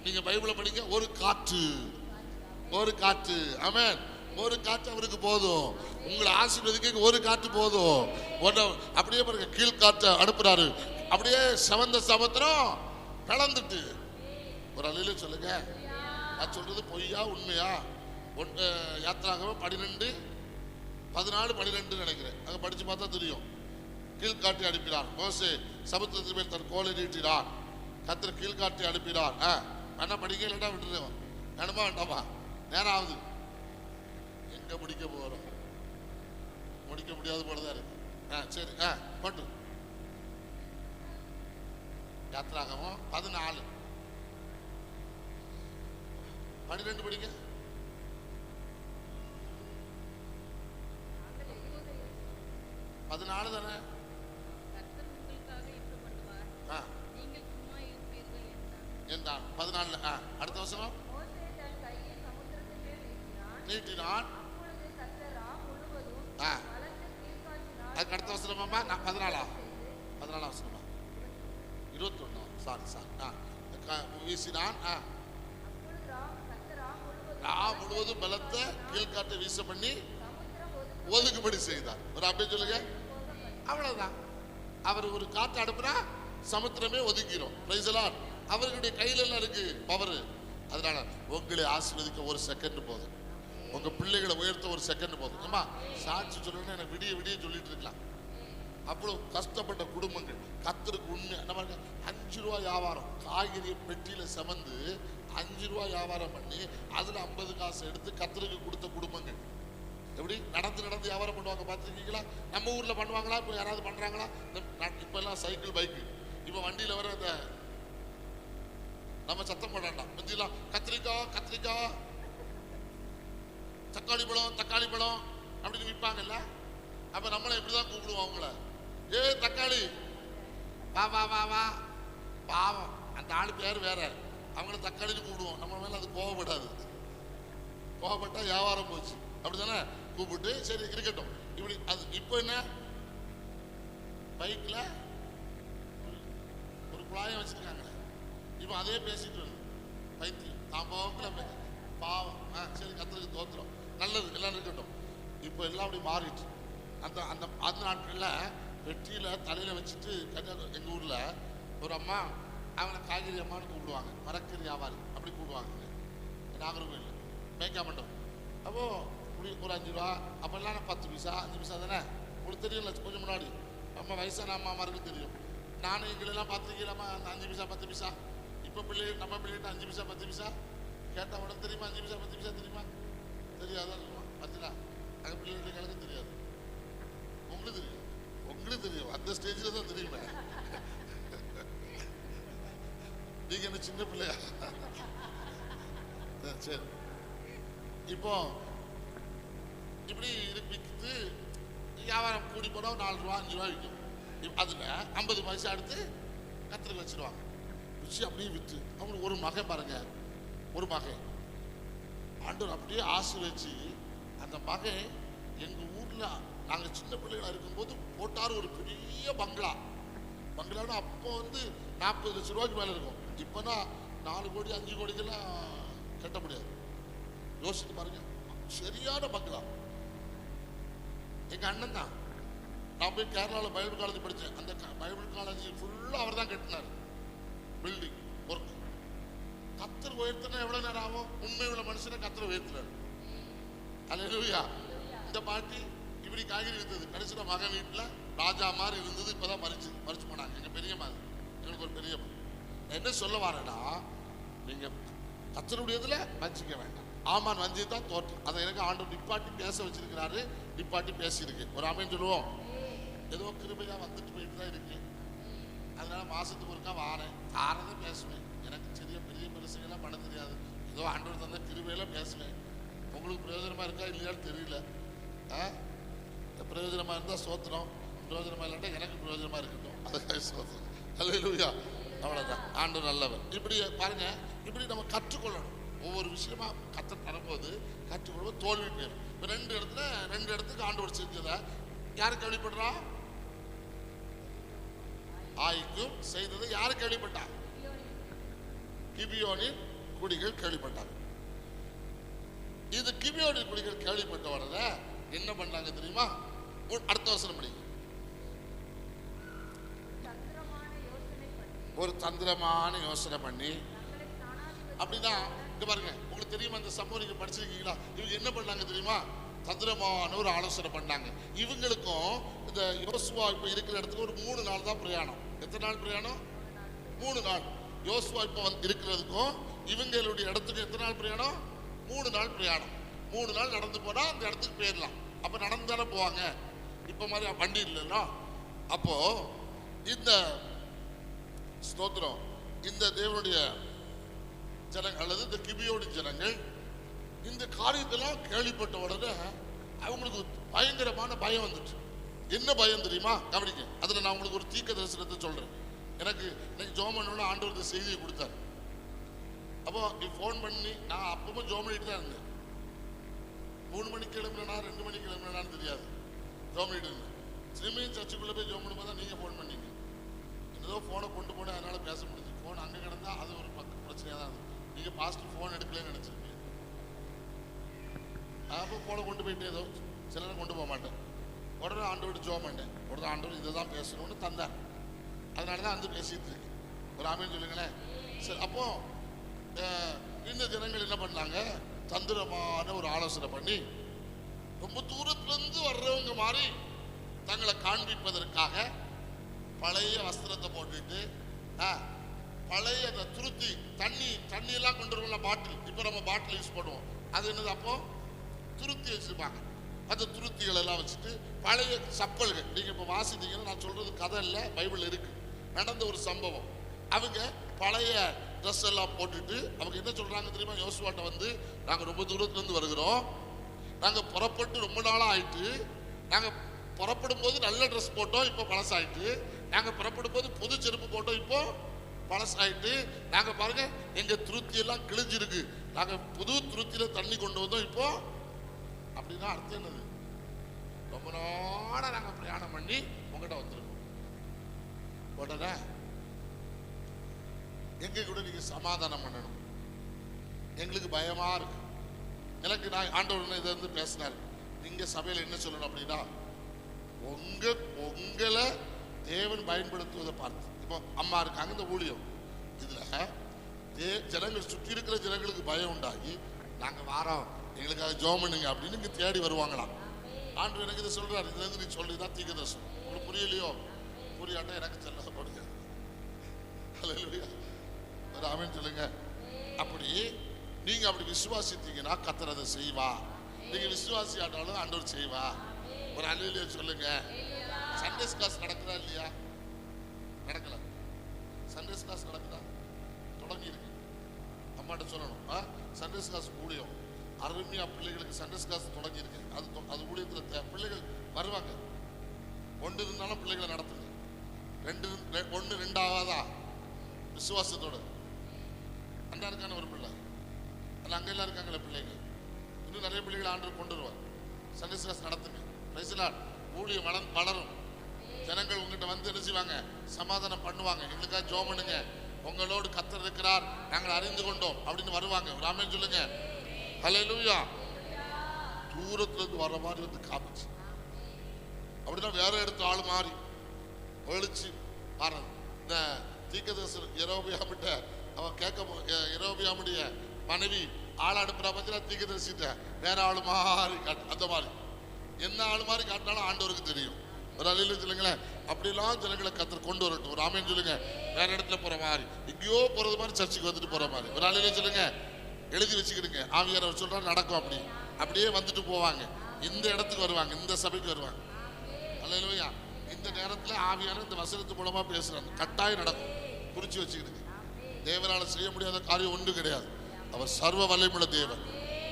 நீங்க பைபிளை படிங்க, ஒரு காற்று, ஒரு காற்று. ஆமென். ஒரு காற்று அவருக்கு போதும். உங்களை ஆசீர்வதிக்க ஒரு காற்று போதும். அப்படியே பாருங்க, கீழ் காற்றை அனுப்புறாரு. அப்படியே செவந்த சமுத்திரம் கலந்துட்டு. ஒரு அலையில சொல்லுங்க, நான் சொல்றது பொய்யா உண்மையா? யாத்திராகமம் 12:14 நினைக்கிறேன். அங்க படிச்சு பார்த்தா தெரியும். கீழ்காட்டி அனுப்பினார். மோசே சமுத்திரத்தின் மேல் தன் கோலை நீட்டினார். கர்த்தர் கீழ்காட்டி அனுப்பினார். வேணா படிக்க, இல்லைன்னா விட்டுருவோம். வேணுமா வேண்டாமா? நேரம் ஆகுது. எங்க முடிக்க போறோம்? முடிக்க முடியாது போலதான் இருக்கு. சரி, பட்டு யாத்திராகமம் 14 12 படிங்க. தானே? என்றான் 14. அடுத்த வசனம், நீட்டினான். அதுக்கு அடுத்த வசனமாமா 14 வசனமா 21. சாரி. வீசினான். முழுவதும் பலத்த கீழ்காட்டை வீச பண்ணி ஒதுக்குபடி செய்தார். ஒரு அப்படியே சொல்லுங்க. அவ்வளவுதான். அவர் ஒரு காற்று அனுப்புனா சமுத்திரமே ஒதுக்கிறோம். அவர்களுடைய கையில எல்லாம் இருக்கு பவர். அதனால உங்களை ஆசீர்வதிக்க ஒரு செகண்ட் போதும். உங்க பிள்ளைகளை உயர்த்த ஒரு செகண்ட் போதும். ஏமா சாட்சி சொல்லணும்னு எனக்கு விடிய சொல்லிட்டு இருக்கலாம். அவ்வளவு கஷ்டப்பட்ட குடும்பங்கள் கர்த்தருக்கு உண்மை. நம்ம 5 ரூபாய் வியாபாரம், காய்கறி பெட்டியில செமந்து 5 ரூபாய் வியாபாரம் பண்ணி அதுல 50 காசு எடுத்து கர்த்தருக்கு கொடுத்த குடும்பங்கள். எப்படி நடந்து வியாபாரம் பண்ணுவாங்க பார்த்துருக்கீங்களா? நம்ம ஊர்ல பண்ணுவாங்களா? இப்போ யாராவது பண்றாங்களா? இப்ப எல்லாம் சைக்கிள், பைக்கு. இப்ப வண்டியில வர அந்த நம்ம சத்தம் போடாண்டாம். முந்திலாம் கத்திரிக்காய், தக்காளி பழம் அப்படின்னு விற்பாங்கல்ல. அப்ப நம்மள எப்படிதான் கூப்பிடுவோம் அவங்கள? தக்காளி வா. பாவம், அந்த ஆளு பேர் வேற. அவங்கள தக்காளின்னு கூப்பிடுவோம், நம்ம மேல அது கோவப்படாது. கோவப்பட்டா வியாபாரம் போச்சு, அப்படித்தானே? கூப்பிட்டு சரி இருக்கட்டும் இப்படி. அது இப்போ என்ன, பைக்ல ஒரு குழாயம் வச்சிருக்காங்க, இப்போ அதே பேசிட்டு வந்து பைத்தியம் தான் போக்கல பாவம். சரி கர்த்தருக்கு தோத்திரம், நல்லது, எல்லாம் இருக்கட்டும். இப்போ எல்லாம் அப்படி மாறிட்டு அந்த அந்த அந்த நாட்களில் வெற்றியில தலையில வச்சுட்டு எங்க ஊர்ல ஒரு அம்மா, அவங்கள காய்கறி அம்மான்னு கூப்பிடுவாங்க, மரக்கறி வியாபாரி அப்படி கூப்பிடுவாங்க நாகர்கோவில் மேய்க்கா மண்டபம். அப்போ ஒரு 5 ரூபா, அப்பெல்லாம் 10 பைசா 5 பைசா தானே, உங்களுக்கு தெரியல கொஞ்சம் முன்னாடி. நம்ம வயசான அம்மாமாருக்கு தெரியும். நானும் எங்களெல்லாம் பார்த்துருக்கீங்களாம்மா அந்த 5 பைசா 10 பைசா. இப்போ நம்ம பிள்ளைகிட்ட 5 பைசா 10 பைசா கேட்டால் உடனே தெரியுமா? 5 பைசா 10 பைசா தெரியுமா? தெரியாதான் இருக்குமா? பார்த்தீங்களா, அங்கே பிள்ளைகளுக்கு எனக்கு தெரியாது, உங்களுக்கு தெரியும். உங்களுக்கு தெரியும், அந்த ஸ்டேஜில் தான் தெரியுமே. நீங்க என்ன சின்ன பிள்ளையா? சரி, இப்போ இப்படி விற்று வியாபாரம் கூடி போனா 4 ரூபா 5 ரூபா விற்கும். அதுல 50 பைசா எடுத்து கத்திரிக்கு வச்சிருவாங்க. வச்சு அப்படியே விற்று அவங்களுக்கு ஒரு மகன் பாருங்க, ஒரு மகன் ஆண்டவர் அப்படியே ஆசீர்வதிச்சு அந்த மகன் எங்க ஊர்ல நாங்க சின்ன பிள்ளைகளா இருக்கும்போது போட்டாரு ஒரு பெரிய பங்களா. பங்களான்னு அப்போ 40 லட்சம் ரூபாய்க்கு மேல இருக்கும். இப்பனா 4 கோடி 5 கோடிக்கெல்லாம் கட்ட முடியாது. யோசிச்சு பாருங்க, சரியான பங்களா. எங்க அண்ணன் தான், நான் போய் கேரளாவில் பைபிள் காலேஜ் படித்தேன். அந்த பைபிள் காலேஜ் ஃபுல்லாக அவர் தான் கட்டினார். Building work. கத்தர் உயர்த்தினா எவ்வளவு நேரம் ஆகும்? உண்மை உள்ள மனுஷனை கத்தர் உயர்த்தினார். அல்லேலூயா. இந்த பாட்டி இப்படி காய்கறி வித்தது, கடைசியில் மகன் வீட்டில் ராஜா மாதிரி இருந்தது. இப்பதான் மறிச்சு போனாங்க. எங்க பெரியம்மா, எங்களுக்கு ஒரு பெரியம்மா. என்ன சொல்ல வரேன்னா, நீங்க கத்தருடையதுல வஞ்சிக்க வேண்டாம். ஆமான் வஞ்சி தான் தோற்றம். அதை எனக்கு ஆண்டவர் நிப்பாட்டி பேச வச்சிருக்கிறாரு, நிப்பாட்டி பேசியிருக்கு. ஒரு ஆமென் சொல்லுவோம். ஏதோ கிருபையா வந்துட்டு போயிட்டு தான் இருக்கு. அதனால மாசத்துக்கு ஒருக்கா வாரேன், ஆறதை பேசுவேன். எனக்கு சிறிய பெரிய பெருசுகள்லாம் பண்ண தெரியாது. ஏதோ ஆண்டவர் தந்த கிருபையில பேசுவேன். உங்களுக்கு பிரயோஜனமா இருக்கா இல்லையான்னு தெரியல. பிரயோஜனமா இருந்தா சோத்திரம், பிரயோஜனமா இல்லாட்டா எனக்கு பிரயோஜனமா இருக்கட்டும். அதுக்காக சோத்திரம். அல்லேலூயா. அவ்வளவுதான். ஆண்டவர் நல்லவர். இப்படி பாருங்க, இப்படி நம்ம கற்றுக்கொள்ளணும். ஒவ்வொரு விஷயமா கத்த தரும்போது கற்றுக்கொள்வது தோல்வி பேர். இப்போ 2 இடத்துக்கு ஆண்டவர் செஞ்சதை யாரு கேள்விப்படுறா? ஆய்க்கும் செய்ததை யாரு கேள்விப்பட்டா? கிபியோனின் குடிகள் கேள்விப்பட்டாங்க. இது கிபியோனின் குடிகள் கேள்விப்பட்ட உடனே என்ன பண்ணாங்க தெரியுமா? அடுத்த வசனம் படிங்க. ஒரு தந்திரமான யோசனை பண்ணி, அப்படிதான் இங்க பாருங்க. உங்களுக்கு தெரியுமா இந்த சம்பவம், நீங்க படிச்சிருக்கீங்களா? இவங்க என்ன பண்ணாங்க தெரியுமா? தந்திரமான ஒரு ஆலோசனை பண்ணாங்க. இவங்களுக்கும் இந்த யோசுவா இப்ப இருக்கிற இடத்துக்கு ஒரு 3 நாள் தான் பிரயாணம். எத்தனை நாள் பிரயாணம்? 3 நாள். யோசுவா இப்ப இருக்கிறதுக்கும் இவங்களுடைய இடத்துக்கு எத்தனை நாள் பிரயாணம்? 3 நாள் பிரயாணம். 3 நாள் நடந்து போனா அந்த இடத்துக்கு போயிடலாம். அப்ப நடந்து தானே போவாங்க, இப்ப மாதிரி வண்டி இல்லைன்னா. அப்போ இந்த ஸ்தோத்திரம், இந்த தேவனுடைய ஜனங்கள் அல்லது இந்த கிபியோடி ஜனங்கள் இந்த காரியத்தெல்லாம் கேள்விப்பட்ட உடனே அவங்களுக்கு பயங்கரமான பயம் வந்துச்சு. என்ன பயம் தெரியுமா? கவனிங்க. அதுல நான் உங்களுக்கு ஒரு தீர்க்க தரிசனத்தை சொல்றேன். எனக்கு இன்னைக்கு ஜோமனோட ஆண்டவர் இந்த செய்தியை கொடுத்தார். அப்போ ஃபோன் பண்ணி, நான் அப்பவும் ஜோம் பண்ணிட்டு தான் இருந்தேன். 3 மணிக்கு கிளம்புனா 2 மணிக்கு கிளம்புனான்னு தெரியாது, ஜோம் பண்ணிட்டு இருந்தேன். திரும்பியும் சர்ச்சுக்குள்ள போய் ஜோம் பண்ணும்போது தான் நீங்க ஃபோன் பண்ணீங்க. ஏதோ ஃபோனை கொண்டு போனேன், அதனால பேச முடிஞ்சு. ஃபோன் அங்கே கிடந்தா அது ஒரு பிரச்சனையாக தான் இருந்தது. நீங்க பாஸ்டர் ஃபோன் எடுக்கலன்னு நினைச்சிருப்பீங்க. அப்போ ஃபோனை கொண்டு போயிட்டு ஏதோ சிலரை கொண்டு போக மாட்டேன். உடனே ஆண்டோடு ஜோம் பண்ணேன். உடனே ஆண்டோடு இதை தான் பேசணும்னு தந்தார். அதனால தான் பேசிட்டு இருக்கு. ஒரு ஆமேன்னு சொல்லுங்களேன். சரி, அப்போ இந்த ஜனங்கள் என்ன பண்ணாங்க? தந்திரமான ஒரு ஆலோசனை பண்ணி ரொம்ப தூரத்துல இருந்து வர்றவங்க மாதிரி தங்களை காண்பிப்பதற்காக பழைய வஸ்திரத்தை போட்டுட்டு, பழைய அந்த துருத்தி தண்ணி எல்லாம் கொண்டு வருவோம்ல, பாட்டில். இப்போ நம்ம பாட்டில் யூஸ் பண்ணுவோம். அது என்னது? அப்போ துருத்தி வச்சிருப்பாங்க. அந்த துருத்திகள் எல்லாம் வச்சுட்டு பழைய சப்பல்கள். நீங்க இப்போ வாசித்தீங்கன்னா, நான் சொல்றது கதை இல்லை, பைபிள் இருக்கு, நடந்த ஒரு சம்பவம். அவங்க பழைய ட்ரெஸ் எல்லாம் போட்டுட்டு அவங்க என்ன சொல்றாங்க தெரியுமா? யோசுவாட்ட வந்து, நாங்க ரொம்ப தூரத்துல இருந்து வருகிறோம், நாங்க புறப்பட்டு ரொம்ப நாளாக ஆயிட்டு, நாங்க புறப்படும் போது நல்ல ட்ரெஸ் போட்டோம், இப்போ பழசாயிட்டு, நாங்க புறப்படும் போது புது செருப்பு போட்டோம், இப்போ பழசாயிட்டு நாங்க பாருங்க எங்க துருத்தி எல்லாம் கிழிஞ்சிருக்கு, நாங்க புது துருத்தியில தண்ணி கொண்டு வந்தோம் இப்போ. அப்படின்னா அர்த்தம் என்னது? ரொம்ப நாளா நாங்க பிரயாணம் பண்ணி உங்ககிட்ட வந்துருக்கோம். உடனே எங்க கூட நீங்க சமாதானம் பண்ணணும். எங்களுக்கு பயமா இருக்கு. எனக்கு நான் ஆண்டவர் இதை வந்து பேசினாரு, நீங்க சபையில என்ன சொல்லணும் அப்படின்னா, உங்களை தேவன் பயன்படுத்துவதை பார்த்து, இப்போ அம்மா இருக்காங்க இந்த ஊழியம், இதுல ஜனங்கள் சுற்றி இருக்கிற ஜனங்களுக்கு பயம் உண்டாகி நாங்க வாரோம் எங்களுக்காக ஜெபம் பண்ணுங்க அப்படின்னு இங்க தேடி வருவாங்களாம். ஆண்டவர் எனக்கு இதை சொல்றாரு, இதுல இருந்து நீ சொல்லிதான் தீர்க்கதரிசனம். உங்களுக்கு புரியலையோ? புரியாட்டா எனக்கு சொல்ல போடுங்க. ஹல்லேலூயா, ஒரு ஆமென் சொல்லுங்க. அப்படி நீங்க அப்படி விசுவாசித்தீங்கன்னா கர்த்தர் அதை செய்வா. நீங்க விசுவாசி ஆட்டாலும் ஆண்டவர் செய்வா. ஒரு அல்லேலூயா சொல்லுங்க. சண்டேஸ் கிளாஸ் நடக்குதா இல்லையா? நடக்கல. சண்டேஸ் கிளாஸ் நடக்குதா? தொடங்கி இருக்கு. அம்மாட்ட சொல்லணும், சண்டேஸ் கிளாஸ் ஊழியம் அருமையா பிள்ளைகளுக்கு சண்டேஸ் கிளாஸ் தொடங்கி இருக்கு. அது ஊழியத்துல பிள்ளைகள் வருவாங்க. ஒன்று இருந்தாலும் பிள்ளைகளை நடத்துங்க. ஒன்று ரெண்டாவதா விசுவாசத்தோட அந்த இருக்கான ஒரு பிள்ளை அல்ல, அங்க எல்லாம் இருக்காங்களே பிள்ளைங்க, இன்னும் நிறைய பிள்ளைகளை ஆண்டவர் கொண்டு வருவார். சண்டேஸ் கிளாஸ் நடத்துங்க. Praise the Lord. ஊழியம் வளரும். ஜனங்கள் உங்ககிட்ட வந்து என்ன செய்வாங்க? சமாதானம் பண்ணுவாங்க. எங்களுக்காக ஜெபம் பண்ணுங்க, உங்களோடு கர்த்தர் இருக்கிறார், நாங்கள் அறிந்து கொண்டோம் அப்படின்னு வருவாங்க. ஒரு ஆமென் சொல்லுங்க. ஹல்லேலூயா. தூரத்துல இருந்து வர மாதிரி வந்து காமிச்சு அப்படின்னா வேற இடத்து ஆள் மாறி ஒழிச்சு மாறது. இந்த தீர்க்கதரிசனம் யெரொபெயாமிட்ட அவன் யெரொபெயாமுடைய மனைவி ஆள் அனுப்புறா பத்தியா, தீர்க்கதரிசிட்ட வேற ஆளு மாறி அந்த மாதிரி என்ன ஆளு மாதிரி காட்டினாலும் ஆண்டவருக்கு தெரியும். ஒரு அல்லேலூயா சொல்லுங்களேன். அப்படிலாம் ஜனங்களை கர்த்தர் கொண்டு வரட்டும். ஒரு ஆமென் சொல்லுங்க. வேற இடத்துல போற மாதிரி, எங்கேயோ போறது மாதிரி சர்ச்சுக்கு வந்துட்டு போற மாதிரி. ஒரு அல்லேலூயா சொல்லுங்க. எழுதி வச்சுக்கிடுங்க. ஆவியானவர் சொல்றாரு நடக்கும். அப்படியே வந்துட்டு போவாங்க. இந்த இடத்துக்கு வருவாங்க, இந்த சபைக்கு வருவாங்க. அல்லேலூயா. இந்த நேரத்துல ஆவியானவர் இந்த வசனத்து மூலமா பேசுறாங்க. கட்டாயம் நடக்கும். குறிச்சு வச்சுக்கிடுங்க. தேவனால செய்ய முடியாத காரியம் ஒன்று கிடையாது. அவர் சர்வ வல்லமையுள்ள தேவன்.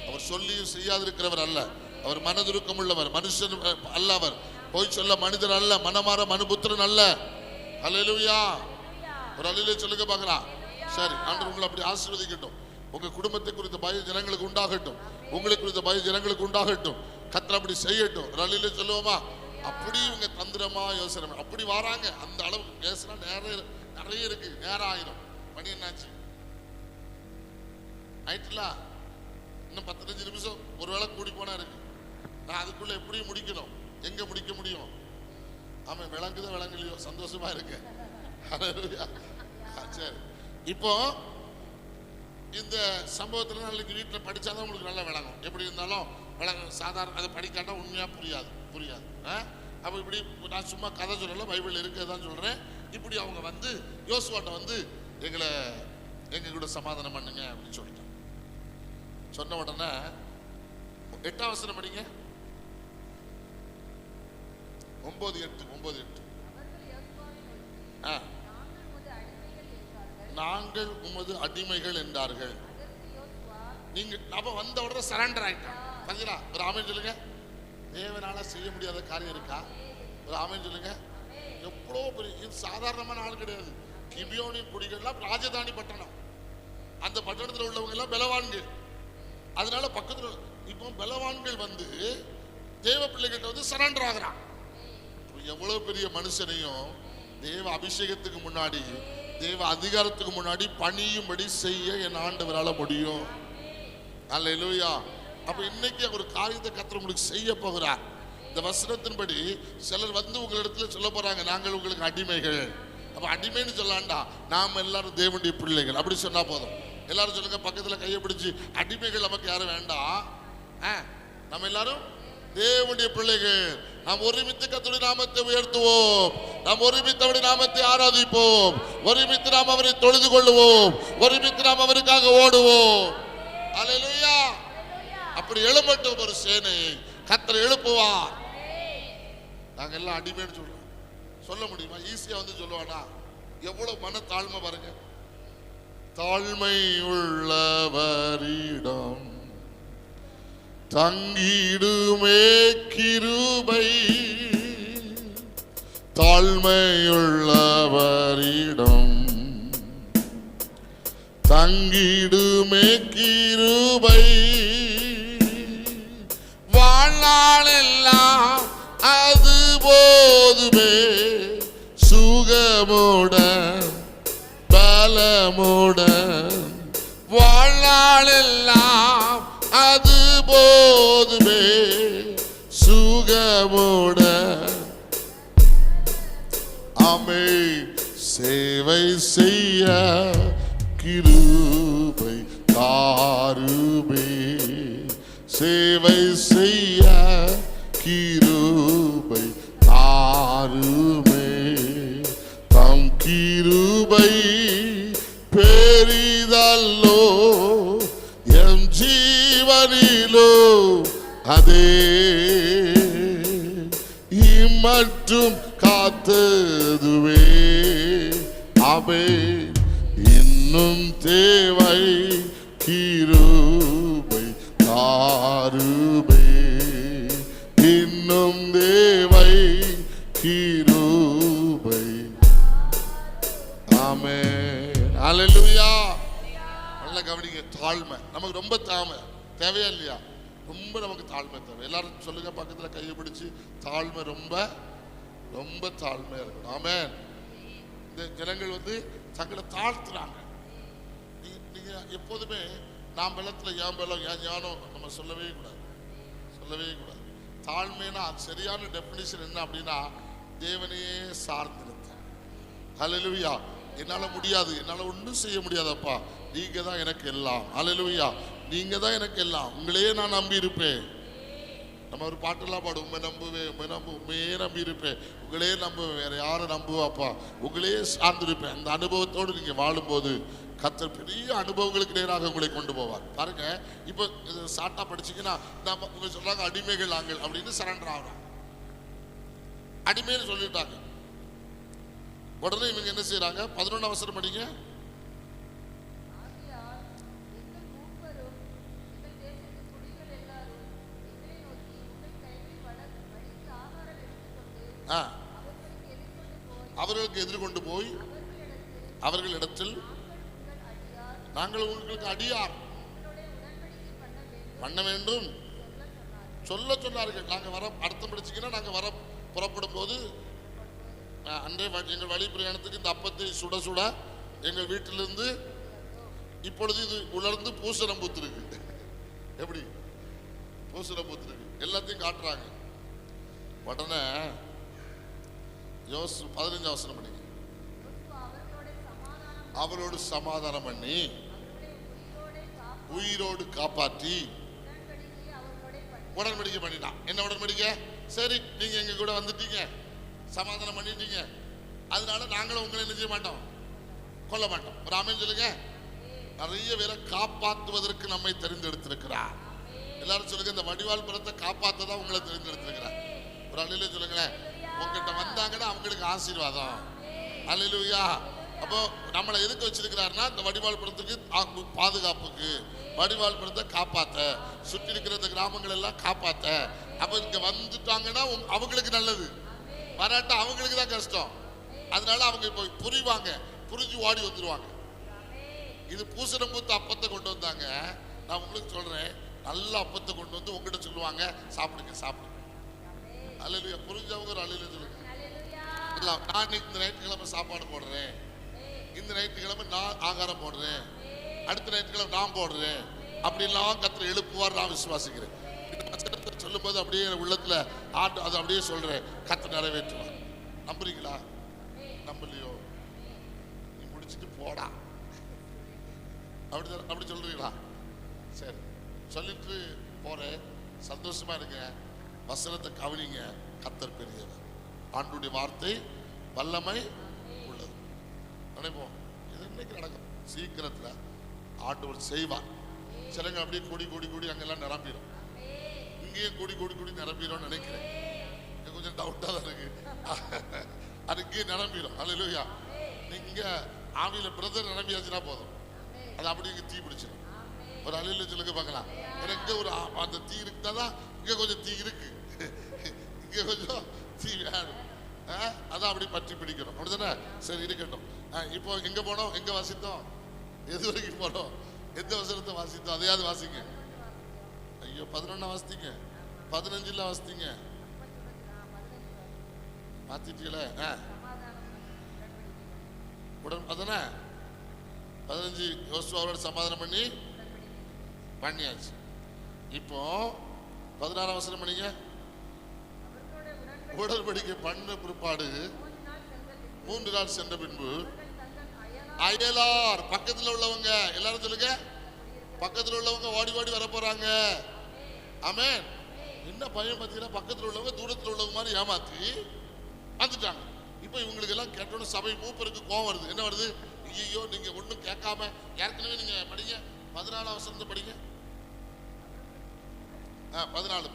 அவர் சொல்லியும் செய்யாதிருக்கிறவர் அல்ல. அவர் மனதுருக்கம் உள்ளவர், மனுஷன் அல்ல. அவர் போய் சொல்ல மனிதர் அல்ல, மனமாற மனுபுத்திரன் அல்ல. அல்லேலூயா. ஒரு அல்லேலூயா சொல்லுங்க பார்க்கலாம். சரி, ஆண்டவர் உங்களை அப்படி ஆசீர்வதிக்கட்டும். உங்க குடும்பத்தை குறித்த பயம் ஜனங்களுக்கு உண்டாகட்டும். உங்களுக்கு குறித்த பயம் ஜனங்களுக்கு உண்டாகட்டும். கர்த்தர் அப்படி செய்யட்டும். ஒரு அல்லேலூயா சொல்லுவோமா? அப்படி இவங்க தந்திரமா யோசனை அப்படி வராங்க. அந்த அளவுக்கு பேசினா நிறைய இருக்கு. நேரம் ஆயிரும். மணி என்னாச்சு? ஆயிட்டுல இன்னும் 15 நிமிஷம் ஒருவேளை கூடி போனா இருக்கு. நான் அதுக்குள்ள எப்படி முடிக்கணும்? எங்க முடிக்க முடியும்? ஆமா, விளங்குதோ விளங்கலையோ சந்தோஷமா இருக்கு. சரி, இப்போ இந்த சம்பவத்துல நாளைக்கு வீட்டில் படிச்சாதான் உங்களுக்கு நல்லா விளங்கும். எப்படி இருந்தாலும் விளங்கும். சாதாரண அதை படிக்காட்டா உண்மையா புரியாது. அப்ப இப்படி நான் சும்மா கதை சொல்லல, பைபிள் இருக்குதான் சொல்றேன். இப்படி அவங்க வந்து யோசுவாட்ட வந்து எங்க கூட சமாதானம் பண்ணுங்க அப்படின்னு சொல்லிட்டாங்க. சொன்ன உடனே 8ஆம் வசனம் படிங்க. 9:8 நாங்கள் உமது அடிமைகள் என்றார்கள். நீங்க அப்ப வந்த உடனே சரண்டர் ஆயிட்டான். பாத்தீங்களா? ஒரு ஆமென் சொல்லுங்க. தேவனால செய்ய முடியாத காரியம் இருக்கா? ஒரு ஆமென் சொல்லுங்க. எவ்வளவு பெரிய சாதாரணமான ஆள் கிடையாது. கிபியோனின் குடிகள்லாம் ராஜதானி பட்டணம். அந்த பட்டணத்தில் உள்ளவங்க எல்லாம் பலவான்கள். அதனால பக்கத்துல இப்போ பலவான்கள் வந்து தேவ பிள்ளைகிட்ட வந்து சரண்டர் ஆகிறான். எவ்வளவு பெரிய மனுஷனையும் தேவ அபிஷேகத்துக்கு முன்னாடி, தேவ அதிகாரத்துக்கு முன்னாடி பணியும்படி செய்ய என் ஆண்டவரால முடியும். அல்லேலூயா. அப்ப இன்னைக்கு ஒரு காரியத்தை கர்த்தர் உங்களுக்கு செய்ய போகிறார். இந்த வசனத்தின்படி சிலர் வந்து உங்களிடத்துல சொல்ல போறாங்க, நாங்கள் உங்களுக்கு அடிமைகள். அப்ப அடிமைன்னு சொல்லாண்டா, நாம் எல்லாரும் தேவனுடைய பிள்ளைகள் அப்படி சொன்னா போதும். எல்லாரும் சொல்லுங்க, பக்கத்துல கையை பிடிச்சு, அடிமைகள் நமக்கு யாரும் வேண்டாம், நம்ம எல்லாரும் தேவனுடைய பிள்ளைகள். நாம் ஒருமித்து கர்த்தருடைய நாமத்தை உயர்த்துவோம். நாம் ஒருமித்து அவருடைய நாமத்தை ஆராதிப்போம். ஒருமித்து நாம் அவரை தொழுது கொள்ளுவோம். ஒருமித்து நாம் அவருக்காக ஓடுவோம். அல்லேலூயா. அப்படி எழும்பட்டும் ஒரு சேனையை கர்த்தர் எழுப்புவார். நாங்க எல்லாம் அடிமைன்னு சொல்றோம். சொல்ல முடியுமா? ஈஸியா வந்து சொல்லுவானா? எவ்வளவு மன தாழ்மை பாருங்க. தாழ்மை உள்ளவரிடம் தங்கிடுமே கிருபை, தாழ்மையுள்ளவரிடம் தங்கிடுமே கிருபை வாழ்நாளெல்லாம் அது போதுமே சுகமுடன் பலமுடன் வாழ்நாளெல்லாம் அது போதுமே சுகமுடன் ஆமென் சேவை செய்ய கிருபை தாருமே சேவை செய்ய கிருபை தாருமே தம் கிருபை பெரிதல்லோ எம் ஜீவனிலோ அதே இம்மற்றும் காத்ததுவே ஆமென் இன்னும் தேவை கிருபை தாருமே இன்னும் தேவை கிருபை ஆமென் ஹல்லேலூயா. நல்ல கவனிங்க, தாழ்மை நமக்கு ரொம்ப தேவையா இல்லையா? ரொம்ப நமக்கு தாழ்மை தேவை. எல்லாரும் சொல்லுங்க, பக்கத்துல கையை பிடிச்சு, தாழ்மை ரொம்ப ரொம்ப தாழ்மையா இருக்கணும். ஆமென். இந்த ஜனங்கள் தங்களை தாழ்த்துறாங்க. நீங்க எப்போதுமே நான் பலத்துல என் பலம் என் ஞானம் நம்ம சொல்லவே கூடாது. தாழ்மைனா சரியான டெபினிஷன் என்ன அப்படின்னா, தேவனையே சார்ந்திருந்த. ஹல்லேலூயா. என்னால முடியாது, என்னால ஒன்றும் செய்ய முடியாதப்பா, நீங்க தான் எனக்கு எல்லாம். ஹல்லேலூயா. நீங்க தான் எனக்கு எல்லாம், உங்களையே நான் நம்பி இருப்பேன். நம்ம ஒரு பாட்டெல்லாம் பாடும், உண்மையே நம்பி இருப்பேன், உங்களே நம்புவேன், வேற யாரை நம்புவாப்பா, உங்களையே சார்ந்திருப்பேன். அந்த அனுபவத்தோடு நீங்க வாழும்போது கர்த்தர் பெரிய அனுபவங்களுக்கு நேராக உங்களை கொண்டு போவார். பாருங்க, இப்போ சாட்டா படிச்சீங்கன்னா நம்ம சொல்றாங்க அடிமைகள் நாங்கள் அப்படின்னு சரண்டர் ஆகிறாங்க. அடிமைன்னு சொல்லிட்டாங்க. உடனே இவங்க என்ன செய்யறாங்க? 11 வசனம் படிங்க. அவர்களுக்கு எதிர்கொண்டு போய் அவர்களிடத்தில் நாங்கள் உங்களுக்கு அடியார் பண்ண வேண்டும் சொல்ல சொன்னார்கள். நாங்கள் வர அர்த்தம் படிச்சீங்கன்னா, நாங்கள் வர புறப்படும் போது அன்றே எங்கள் வழி பிரயாணத்துக்கு இந்த அப்பத்தை சுட சுட எங்கள் வீட்டிலிருந்து இப்பொழுது இது உலர்ந்து பூசணம் பூத்திருக்கு. எப்படி பூசணம் பூத்திருக்கு எல்லாத்தையும் காட்டுறாங்க. உடனே 15 வசனம் படிங்க. அவரோடு சமாதானம் பண்ணி உயிரோடு காப்பாற்றி உடன்படிக்கை பண்ணிட்டான். என்ன உடன்படிக்கை? சரி, நீங்க எங்க கூட வந்துட்டீங்க, சமாதானம் பண்ணிட்டீங்க, அதனால நாங்களும் உங்களை என்ன செய்ய மாட்டோம், கொல்ல மாட்டோம். ஒரு ஆமென் சொல்லுங்க. நிறைய பேரை காப்பாற்றுவதற்கு நம்மை தெரிந்தெடுத்திருக்கிறார். எல்லாரும் சொல்லுங்க, இந்த வடிவால் புறத்தை காப்பாற்றதான் உங்களை தெரிந்தெடுத்திருக்கிறார். ஒரு அல்லேலூயா சொல்லுங்களேன். உங்ககிட்ட வந்தாங்கன்னா அவங்களுக்கு ஆசீர்வாதம். அல்லேலூயா. அப்போ நம்மளை எதுக்கு வச்சிருக்கிறாருன்னா, இந்த வடிவால் புறத்துக்கு பாதுகாப்புக்கு, வடிவால் புறத்தை காப்பாத்த, சுற்றி இருக்கிற இந்த கிராமங்கள் எல்லாம் காப்பாத்த. அப்ப இங்க வந்துட்டாங்கன்னா அவங்களுக்கு நல்லது, வராட்டா அவங்களுக்கு தான் கஷ்டம். அதனால அவங்க இப்போ புரிஞ்சு ஓடி வந்துருவாங்க. இது பூசணம் பூத்த அப்பத்தை கொண்டு வந்தாங்க. நான் உங்களுக்கு சொல்றேன், நல்ல அப்பத்தை கொண்டு வந்து உங்ககிட்ட சொல்லுவாங்க, சாப்பிடுங்க. அல்லேலூயா. புரிஞ்சவங்க ஒரு அல்லேலூயா சொல்லுங்க. நான் இந்த ஞாயிற்றுக்கிழமை சாப்பாடு போடுறேன், இந்த ஞாயிற்றுக்கிழமை நான் ஆகாரம் போடுறேன், அடுத்த ஞாயிற்றுக்கிழமை நான் போடுறேன், அப்படிலாம் கர்த்தர் எழுப்புவார். நான் விசுவாசிக்கிறேன். சொல்லும் போது அப்படியே உள்ளத்துல அதை அப்படியே சொல்றேன், கர்த்தர் நிறைவேற்றுவார். நம்புறீங்களா? நம்பலையோ? நீ முடிச்சுட்டு போடா அப்படி சொல்றீங்களா? சரி, சொல்லிட்டு போறேன். சந்தோஷமா இருங்க, வசனத்தை கவனிங்க. கர்த்தர் பெரியவர், ஆண்டுடைய வார்த்தை வல்லமை உள்ளது. நினைப்போம், இது இன்னைக்கு நடக்கும். சீக்கிரத்துல ஆண்டவர் செய்வார். சிலங்க அப்படியே கூடி அங்கெல்லாம் நிரம்பிடும். இங்கேயும் கூடி நிரம்பிடும் நினைக்கிறேன். கொஞ்சம் டவுட்டா தான் இருக்கு. அது இங்கே நிரம்பிடும். அல்லேலூயா. நீங்க ஆவியில பிரதர் நிரம்பியாச்சுன்னா போதும், அது அப்படி இங்க தீ பிடிச்சிடும். ஒரு அல்லேலூயா சொல்லுங்க பார்க்கலாம். எனக்கு ஒரு அந்த தீ இருக்குதான், இங்க கொஞ்சம் தீ இருக்கு, இங்க கொஞ்சம் தீ வேணும். அதான் அப்படி பற்றி பிடிக்கணும். அப்படிதானே? சரி, இருக்கட்டும். இப்போ எங்க போனோம், எங்க வசித்தோம்? எது வரைக்கும் போறோம்? எந்த வசனத்தை வாசித்தோம் அதையாவது வாசிங்க. ஐயோ 11 வாசித்தீங்க, 15 வாசித்தீங்க, மாத்திட்டீங்களே. உடன் அதானே 15 யோசுவாவோட சமாதானம் பண்ணியாச்சு. இப்போ 16 வசனம் பண்ணிங்க. உடன்படிக்கை பண்ண பிற்பாடு 3 நாள் சென்ற பின்பு அயலார், பக்கத்தில் உள்ளவங்க எல்லாரும் சொல்லுங்க, பக்கத்தில் உள்ளவங்க ஓடி ஓடி வர போறாங்க. ஆமென். என்ன பையன் பார்த்தீங்கன்னா பக்கத்தில் உள்ளவங்க தூரத்தில் உள்ளவங்க மாதிரி ஏமாத்தி வந்துட்டாங்க. இப்போ இவங்களுக்கு எல்லாம் கேட்டோன்னு சபை மூப்பருக்கு கோவம் வருது. என்ன வருது? ஐயோ நீங்க ஒன்றும் கேட்காம ஏற்கனவே நீங்க படிங்க 14 வசனத்தை படிங்க. 14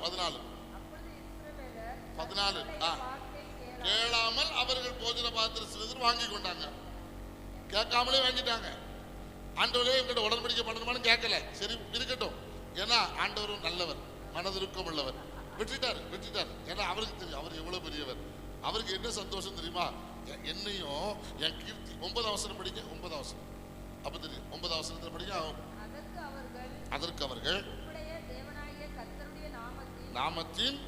கேளாமல் அவர்கள் போஜன பாத்திரம் வாங்கி கொண்டாங்க. கேட்காமலே வாங்கிட்டாங்க. ஆண்டவரே எங்கிட்ட உடன்படிக்கை பண்ணணுமான்னு கேட்கல. சரி இருக்கட்டும், ஏன்னா ஆண்டவரும் நல்லவர், மனதிருக்கம் உள்ளவர். விட்டுட்டார். ஏன்னா அவருக்கு தெரியும் அவர் எவ்வளவு பெரியவர். அவருக்கு என்ன சந்தோஷம் தெரியுமா? என்னையும் என் கீர்த்தி 9 வசனம் படிங்க. 9 வசனம் அப்ப தெரியும். 9 வசனத்தில் படிங்க. அதற்கு அவர்கள் நாமத்தின்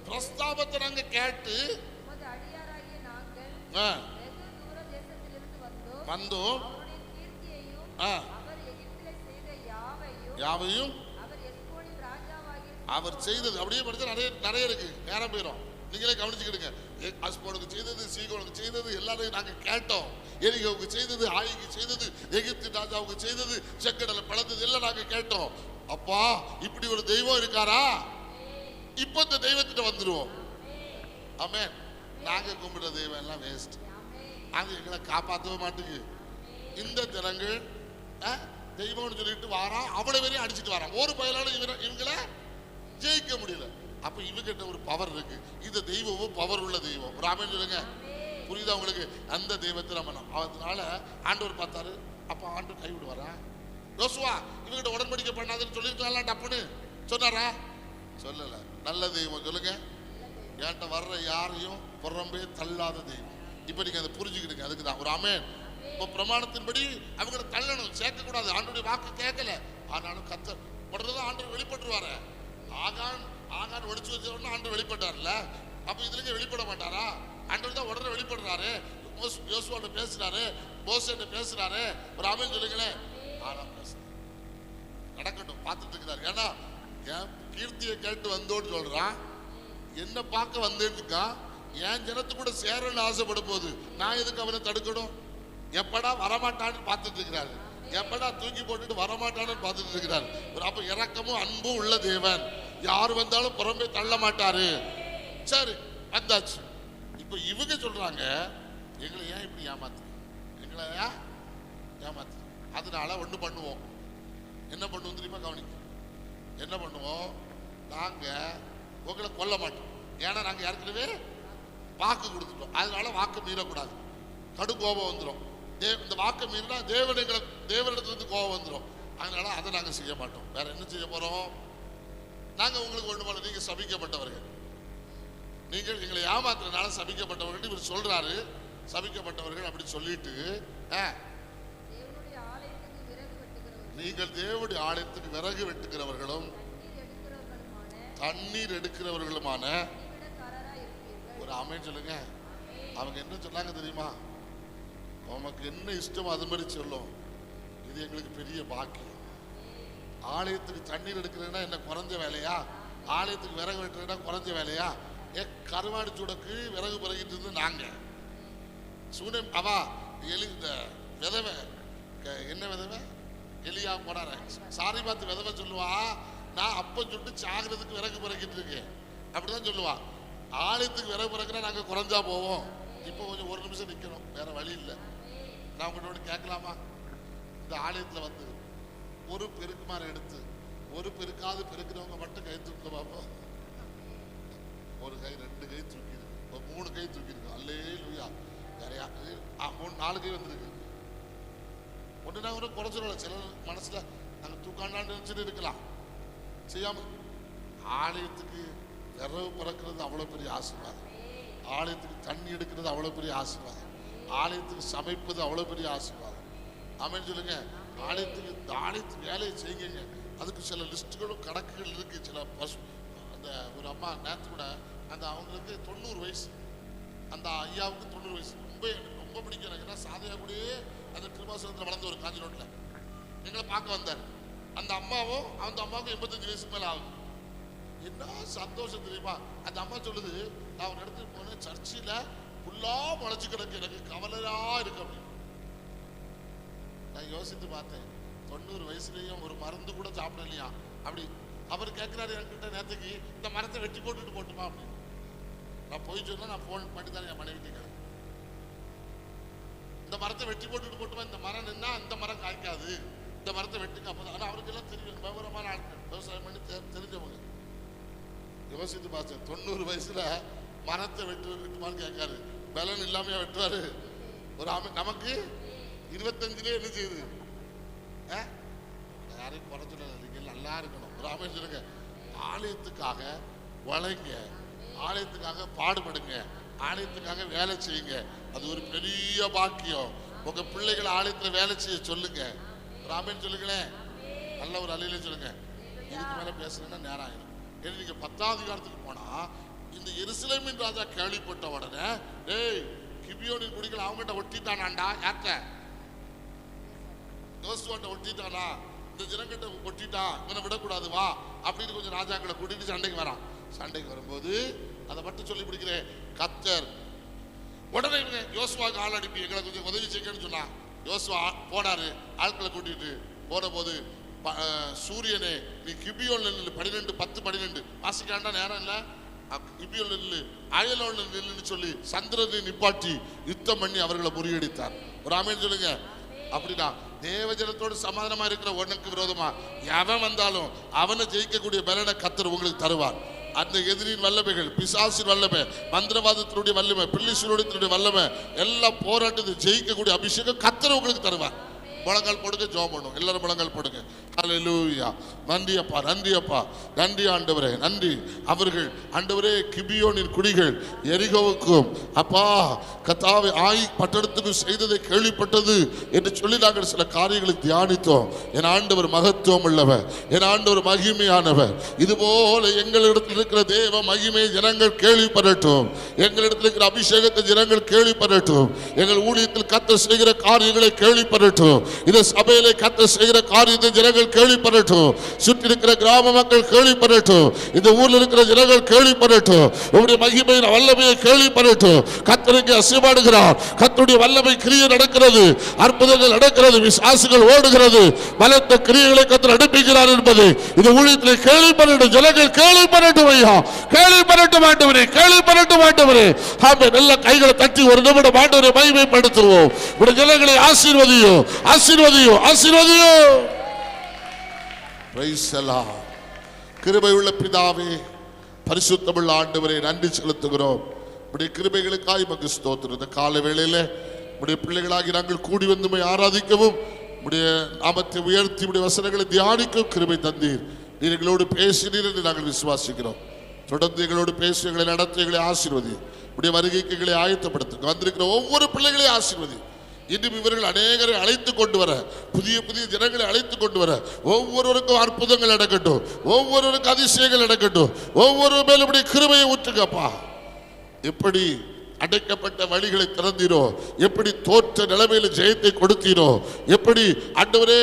பிரஸ்தாபத்தை நாங்க கேட்டு வந்தோம், யாவையும் அவர் செய்தது. அப்படியே படிச்சா நிறைய இருக்கு, நேரம் போயிடும். நீங்களே கவனிச்சுக்கிடுங்க. அஸ்போனுக்கு செய்தது, சீகோனுக்கு செய்தது எல்லாரையும் நாங்க கேட்டோம். எரிகோவுக்கு செய்தது, ஆயிக்கு செய்தது, எகிப்து ராஜாவுக்கு செய்தது, செங்கடலை பழந்தது எல்லாம் நாங்க கேட்டோம். அப்பா இப்படி ஒரு தெய்வம் இருக்காரா? இப்ப இந்த தெய்வத்திட்ட வந்துருவோம். ஆமென். நாங்க கும்பிடுற தெய்வம் எல்லாம் வேஸ்ட். நாங்க எங்களை காப்பாற்றவே மாட்டேங்குது. இந்த ஜனங்கள் தெய்வம்னு சொல்லிட்டு வாரா, அவளை வரையும் அடிச்சுட்டு வரான். ஒரு பயலால இவங்களை ஜெயிக்க முடியல. அப்ப இவங்கிட்ட ஒரு பவர் இருக்கு. இந்த தெய்வமும் பவர் உள்ள தெய்வம். ராமன் சொல்லுங்க, புரியுதா உங்களுக்கு? அந்த தெய்வத்தை நம்ம அதனால ஆண்டவர் பார்த்தாரு. அப்ப ஆண்டவர் கைவிடுவாரா? யோசுவா இவங்கிட்ட உடன்படிக்கை பண்ணாதுன்னு சொல்லிருக்கலாம், டப்புன்னு சொன்னாரா? சொல்லல. நல்ல தெய்வம் சொல்லுங்க. என்கிட்ட வர்ற யாரையும் புறம்பே தள்ளாத தெய்வம். இப்ப நீங்க அதை புரிஞ்சுக்கிடுங்க. அதுக்கு தான் ஒரு ஆமென். இப்போ பிரமாணத்தின்படி அவங்களை தள்ளணும், சேர்க்க கூடாது. ஆண்டோடைய வாக்கு கேட்கல. ஆனாலும் கர்த்தர் உடனே ஆண்டவர் வெளிப்பட்டுருவாரு. ஆகான் ஒடிச்சு வச்ச ஆண்டவர் வெளிப்பட்டார்ல. அப்ப இதுல வெளிப்பட மாட்டாரா? ஆண்டவர் தான் உடனே வெளிப்படுறாரு. யோசுவாட்ட பேசுறாரு, மோசேட்ட பேசுறாரு. ஒரு ஆமென் சொல்லுங்களேன். ஆனா நடக்கட்டும், பார்த்துட்டு இருக்கிறாரு. ஏன்னா என் கீர்த்தியை கேட்டு வந்தோன்னு சொல்றான், என்ன பார்க்க வந்தேன்னு என் ஜனத்து கூட சேரன்னு ஆசைப்படும் போது நான் எதுக்கு அவனை தடுக்கணும்? எப்படா வரமாட்டான்னு பார்த்துட்டு இருக்கிறாரு. எப்படா தூக்கி போட்டுட்டு வரமாட்டான்னு பார்த்துட்டு இருக்கிறார். அப்ப இரக்கமும் அன்பும் உள்ள தேவன். யாரு வந்தாலும் புறம்பே தள்ள மாட்டாரு. சரி வந்தாச்சு. இப்ப இவங்க சொல்றாங்க, எங்களை ஏன் இப்படி ஏமாத்து, எங்களை ஏமாத்து. அதனால ஒண்ணு பண்ணுவோம். என்ன பண்ணுவோம் தெரியுமா? கவனிக்க. என்ன பண்ணுவோம்? நாங்க உங்களை கொல்ல மாட்டோம். ஏன்னா நாங்க ஏற்கனவே வாக்கு கொடுத்துட்டோம். அதனால வாக்கு மீறக்கூடாது. கடும் கோபம் வந்துடும். இந்த வாக்கு மீறினா தேவனிடத்துல கோபம் வந்துடும். அதனால அதை நாங்க செய்ய மாட்டோம். வேற என்ன செய்ய போறோம்? நாங்க உங்களுக்கு ஒண்ணு பண்ண, நீங்க சபிக்கப்பட்டவர்கள், நீங்கள் எங்களை ஏமாத்துறதுனால சபிக்கப்பட்டவர்கள் இவர் சொல்றாரு. சபிக்கப்பட்டவர்கள் அப்படி சொல்லிட்டு நீங்கள் தேவனுடைய ஆலயத்துக்கு விறகு வெட்டுகிறவர்களும் தண்ணீர் எடுக்கிறவர்களுமான ஒரு ஆமென் சொல்லுங்க. அவங்க என்ன சொன்னாங்க தெரியுமா? உமக்கு என்ன இஷ்டமோ அது மாதிரி சொல்லும். இது எங்களுக்கு பெரிய பாக்கியம். ஆலயத்துக்கு தண்ணீர் எடுக்கிறதுனா என்ன குறைஞ்ச வேலையா? ஆலயத்துக்கு விறகு வெட்டுறதுனா குறைஞ்ச வேலையா? கருவாடி சூடக்கு விறகு பிறகிட்டு இருந்து நாங்க சூனம் அவா இந்த விதவை என்ன விதவை எலியா போனார சாரி பார்த்து விதவை சொல்லுவா, நான் அப்ப சொல்லிட்டு சாகிறதுக்கு விறகு பிறகிட்டு இருக்கேன் அப்படிதான் சொல்லுவா. ஆலயத்துக்கு விறகு பிறகுனா நாங்க குறைஞ்சா போவோம். இப்போ கொஞ்சம் ஒரு நிமிஷம் நிக்கணும், வேற வழி இல்லை. நான் உங்கள்கிட்ட கேட்கலாமா? இந்த ஆலயத்துல வந்து ஒரு பெருக்குமாறு எடுத்து ஒரு பெருக்காது பெருக்கிறவங்க மட்டும் கை தூக்க பார்ப்போம். ஒரு கை, 2 கை தூக்கி இருக்கு, 3 கை தூக்கி இருக்கு. அல்லேலூயா. வேறையா 4 கை வந்திருக்கு. ஒன்று நாங்கள் கூட குறைச்சிடல. சில மனசுல நாங்கள் தூக்காண்டான்னு நினைச்சுட்டு இருக்கலாம். செய்யாம ஆலயத்துக்கு விறகு பிறக்கிறது அவ்வளவு பெரிய ஆசீர்வாதம். ஆலயத்துக்கு தண்ணி எடுக்கிறது அவ்வளவு பெரிய ஆசீர்வாதம். ஆலயத்துக்கு சமைப்பது அவ்வளவு பெரிய ஆசீர்வாதம். ஆமென் சொல்லுங்க. ஆலயத்துக்கு வேலையை செய்யுங்க. அதுக்கு சில லிஸ்ட்டுகளும் கணக்குகள் இருக்கு. சில அந்த ஒரு அம்மா நேற்று கூட அந்த அவங்களுக்கு 90 வயசு, அந்த ஐயாவுக்கு 90 வயசு. ரொம்ப பிடிக்கும் எனக்கு. ஏன்னா சாதையா கூடயே அந்த கிருபாசனத்தில் வளர்ந்து ஒரு காஞ்சி ரோட்ல எங்களை பார்க்க வந்தார். அந்த அம்மாவுக்கும் 85 வயசுக்கு மேல ஆகும். என்ன சந்தோஷம் தெரியுமா? அந்த அம்மா சொல்லுது, நான் ஒரு இடத்துக்கு போனேன், சர்ச்சில் புல்லா முளைச்சு கிடக்கு, எனக்கு கவலையா இருக்கு அப்படின்னு. நான் யோசித்து பார்த்தேன், 90 வயசுலயும் ஒரு மருந்து கூட சாப்பிடலையா அப்படி. அவர் கேட்கிறாரு என்கிட்ட நேற்றுக்கு, இந்த மரத்தை வெட்டி போட்டுட்டு போட்டுமா அப்படின்னு. நான் போய் சொன்னா, நான் போன் பண்ணி தான் என் மனைவி கேட்கிறேன், இந்த மரத்தை வெட்டி போட்டுட்டு போட்டுமா, இந்த மரம் நின்னா இந்த மரம் காய்க்காது, இந்த மரத்தை வெட்டுங்க. அப்போதான். ஆனால் அவருக்கு எல்லாம் தெரியும், விவரமான ஆட்கள், விவசாயம் பண்ணி தெரிஞ்சவங்க. யோசித்து பார்த்தேன், 90 வயசுல மரத்தை வெட்டுமான்னு கேட்காரு. பலன் இல்லாமையா வெட்டுவாரு? ஒரு நமக்கு 25லயே என்ன செய்யுது? யாரையும் குறை சொல்ல, நீங்க நல்லா இருக்கணும். ஒரு ஆமென் சொல்லுங்க. ஆலயத்துக்காக வளைங்க, ஆலயத்துக்காக பாடுபடுங்க, ஆலயத்துக்காக வேலை செய்யுங்க. அது ஒரு பெரிய பாக்கியம். உங்க பிள்ளைகளை ஆலயத்துல வேலை செய்ய சொல்லுங்க. ஒரு ஆமென் சொல்லுங்களேன். நல்ல ஒரு அலையில சொல்லுங்க. இதுக்கு மேல பேசுறேன்னா நேரம் ஆயிடும். ஏன்னா நீங்க 10ஆம் அதிகாரத்துக்கு போனா, இந்த எருசலேமின் ராஜா கேள்விப்பட்ட உடனே, ஏய் கிபியோனின் குடிகள் அவங்ககிட்ட ஒட்டிட்டானாண்டா. யார்கிட்ட? யோசுவாட்ட ஒட்டிட்டானா, இந்த ஜனங்கிட்ட ஒட்டிட்டான், இவனை விடக்கூடாது வா அப்படின்னு கொஞ்சம் ராஜாக்களை கூட்டிட்டு சண்டைக்கு வரான். சண்டைக்கு வரும்போது அதை மட்டும் சொல்லி பிடிக்கிறேன். கர்த்தர் உடனே இவங்க யோசுவாவுக்கு ஆள் அனுப்பி எங்களை கொஞ்சம் உதவி செய்யணும்னு சொன்னா, யோசுவா போனாரு. ஆட்களை கூட்டிட்டு போன போது, சூரியனே நீ கிபியோன்ல நில்லு, 10:12 வாசிக்காண்டா நேரம் இல்ல, கிபியோன்ல நில்லு, அயலோன்ல நில்லுன்னு சொல்லி சந்திரனை நிப்பாட்டி யுத்தம் பண்ணி அவர்களை முறியடித்தார். ஒரு ஆமென் சொல்லுங்க. அப்படின்னா தேவஜனத்தோடு சமாதானமா இருக்கிற உனக்கு விரோதமா எவன் வந்தாலும் அவனை ஜெயிக்கக்கூடிய பலனை கர்த்தர் உங்களுக்கு தருவார். அந்த எதிரின் வல்லமைகள், பிசாசின் வல்லமை, மந்திரவாதத்தினுடைய வல்லமை, பில்லிசூனியத்தினுடைய வல்லமை எல்லாம் போராட்டத்தை ஜெயிக்கக்கூடிய அபிஷேகம் கர்த்தர் உங்களுக்கு தருவார். முழங்கால் போடுங்க, ஜெபம் பண்ணுவோம். எல்லாரும் முழங்கால் போடுங்க. ஹல்லேலூயா. நன்றி அப்பா, நன்றி அப்பா, நன்றி ஆண்டவரே, நன்றி. அவர்கள் ஆண்டவரே கிபியோனின் குடிகள் எரிகோவுக்கும் அப்பா கர்த்தாவே ஆயி பட்டணத்துக்கு செய்ததை கேள்விப்பட்டது என்று சொல்லி நாங்கள் சில காரியங்களை தியானித்தோம். என் ஆண்டவர் மகத்துவம் உள்ளவர், என் ஆண்டவர் மகிமையானவர். இதுபோல எங்களிடத்தில் இருக்கிற தேவ மகிமை ஜனங்கள் கேள்விப்படட்டும், எங்களிடத்தில் இருக்கிற அபிஷேகத்தை ஜனங்கள் கேள்விப்படட்டும், எங்கள் ஊழியத்தில் கர்த்தர் செய்கிற காரியங்களை கேள்விப்படட்டும், இந்த சபையிலே கர்த்தர் செய்கிற காரியத்தை ஜனங்கள் கேள்விப்படட்டும், சுற்றி இருக்கிற கிராம மக்கள் கேள்விப்படட்டும், இந்த ஊரில் இருக்கிற ஜனங்கள் கேள்விப்படட்டும், உங்களுடைய மகிமையின் வல்லமையை கேள்விப்படட்டும். கர்த்தருக்கு அசைபாடுகிறார், கர்த்தருடைய வல்லமை கிரியை நடக்கிறது, அற்புதங்கள் நடக்கிறது, விசுவாசிகள் ஓடுகிறது, பலத்த கிரியைகளை கர்த்தர் அனுப்புகிறார் என்பது இந்த ஊழியத்தில் கேள்விப்படட்டும். ஜனங்கள் கேள்விப்படட்டும். ஐயா கேள்விப்படட்டும் ஆண்டவரே, கேள்விப்படட்டும் ஆண்டவரே. ஆமென். நல்ல கைகளை தட்டி ஒரு நிமிடம் ஆண்டவரை மகிமைப்படுத்துவோம். உடைய ஜனங்களை ஆசீர்வதியோ, ஆசீர்வதியோ, ஆசீர்வதியோ. Praise the Lord. கிருபை உள்ள பிதாவே, பரிசுத்தமுள்ள ஆண்டவரே, நன்றி செலுத்துகிறோம். உடைய கிருபைகளுக்காய் உமக்கு ஸ்தோத்திரம். இந்த கால வேளையில உடைய பிள்ளைகளாகி நாங்கள் கூடி வந்து ஆராதிக்கவும், உடைய நாமத்தை உயர்த்தி உடைய வசனங்களை தியானிக்கவும் கிருபை தந்தீர். நீர் எங்களோடு பேசினீர் என்று நாங்கள் விசுவாசிக்கிறோம். தொடர்ந்து எங்களோடு பேசி எங்களை நடத்தி எங்களை ஆசீர்வதி. உடைய வருகைக்கு எங்களை ஆயத்தப்படுத்துங்க. வந்திருக்கிற ஒவ்வொரு பிள்ளைகளையும் ஆசீர்வதி. இன்னும் இவர்கள் அநேகரை அழைத்து கொண்டு வர, புதிய புதிய ஜனங்களை அழைத்து கொண்டு வர, ஒவ்வொருவருக்கும் அற்புதங்கள் நடக்கட்டும், ஒவ்வொருவருக்கும் அதிசயங்கள் நடக்கட்டும், ஒவ்வொரு மேலும் கிருபையை ஊற்றுங்கப்பா. எப்படி அடைக்கப்பட்ட வழிகளை திறந்தீரோ, எப்படி தோற்ற நிலைமையில் ஜெயத்தை கொடுத்தீரோ, எப்படி ஆண்டவரே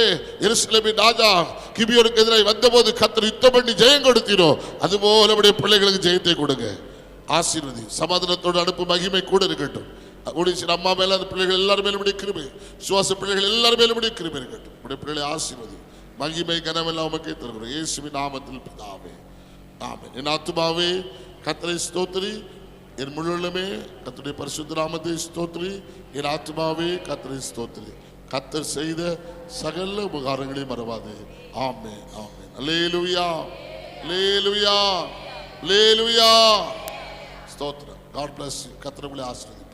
எருசலேமின் ராஜா கிபியோனுக்கு எதிராக வந்தபோது கர்த்தர் யுத்தம் பண்ணி ஜெயம் கொடுத்தீரோ, அதுபோல நம்முடைய பிள்ளைகளுக்கு ஜெயத்தை கொடுங்க. ஆசீர்வதி. சமாதானத்தோடு அனுப்பு மகிமை கூட இருக்கட்டும். அம்மா மேல அந்த பிள்ளைகள் எல்லாரும் மேலும் கிருபை, சுவாச பிள்ளைகள் எல்லாரும் மேலும் கிருபை இருக்கட்டும். உடைய பிள்ளைகளை ஆசீர்வதி. மகிமை கனமெல்லாம் உமக்கே தருகிறோம். இயேசுவின் நாமத்தில் பிதாவே, ஆமென். என் ஆத்துமாவே கர்த்தரை ஸ்தோத்திரி, என் முழுமே கர்த்தருடைய பரிசுத்த நாமத்தை ஸ்தோத்திரி. என் ஆத்துமாவே கர்த்தரை ஸ்தோத்திரி. கர்த்தர் செய்த சகல உபகாரங்களையும் மறவாது. ஆமென், ஆமென். அல்லேலூயா, அல்லேலூயா, அல்லேலூயா. ஸ்தோத்திரம். God bless you. கர்த்தர் உங்களை ஆசீர்வதிப்பார்.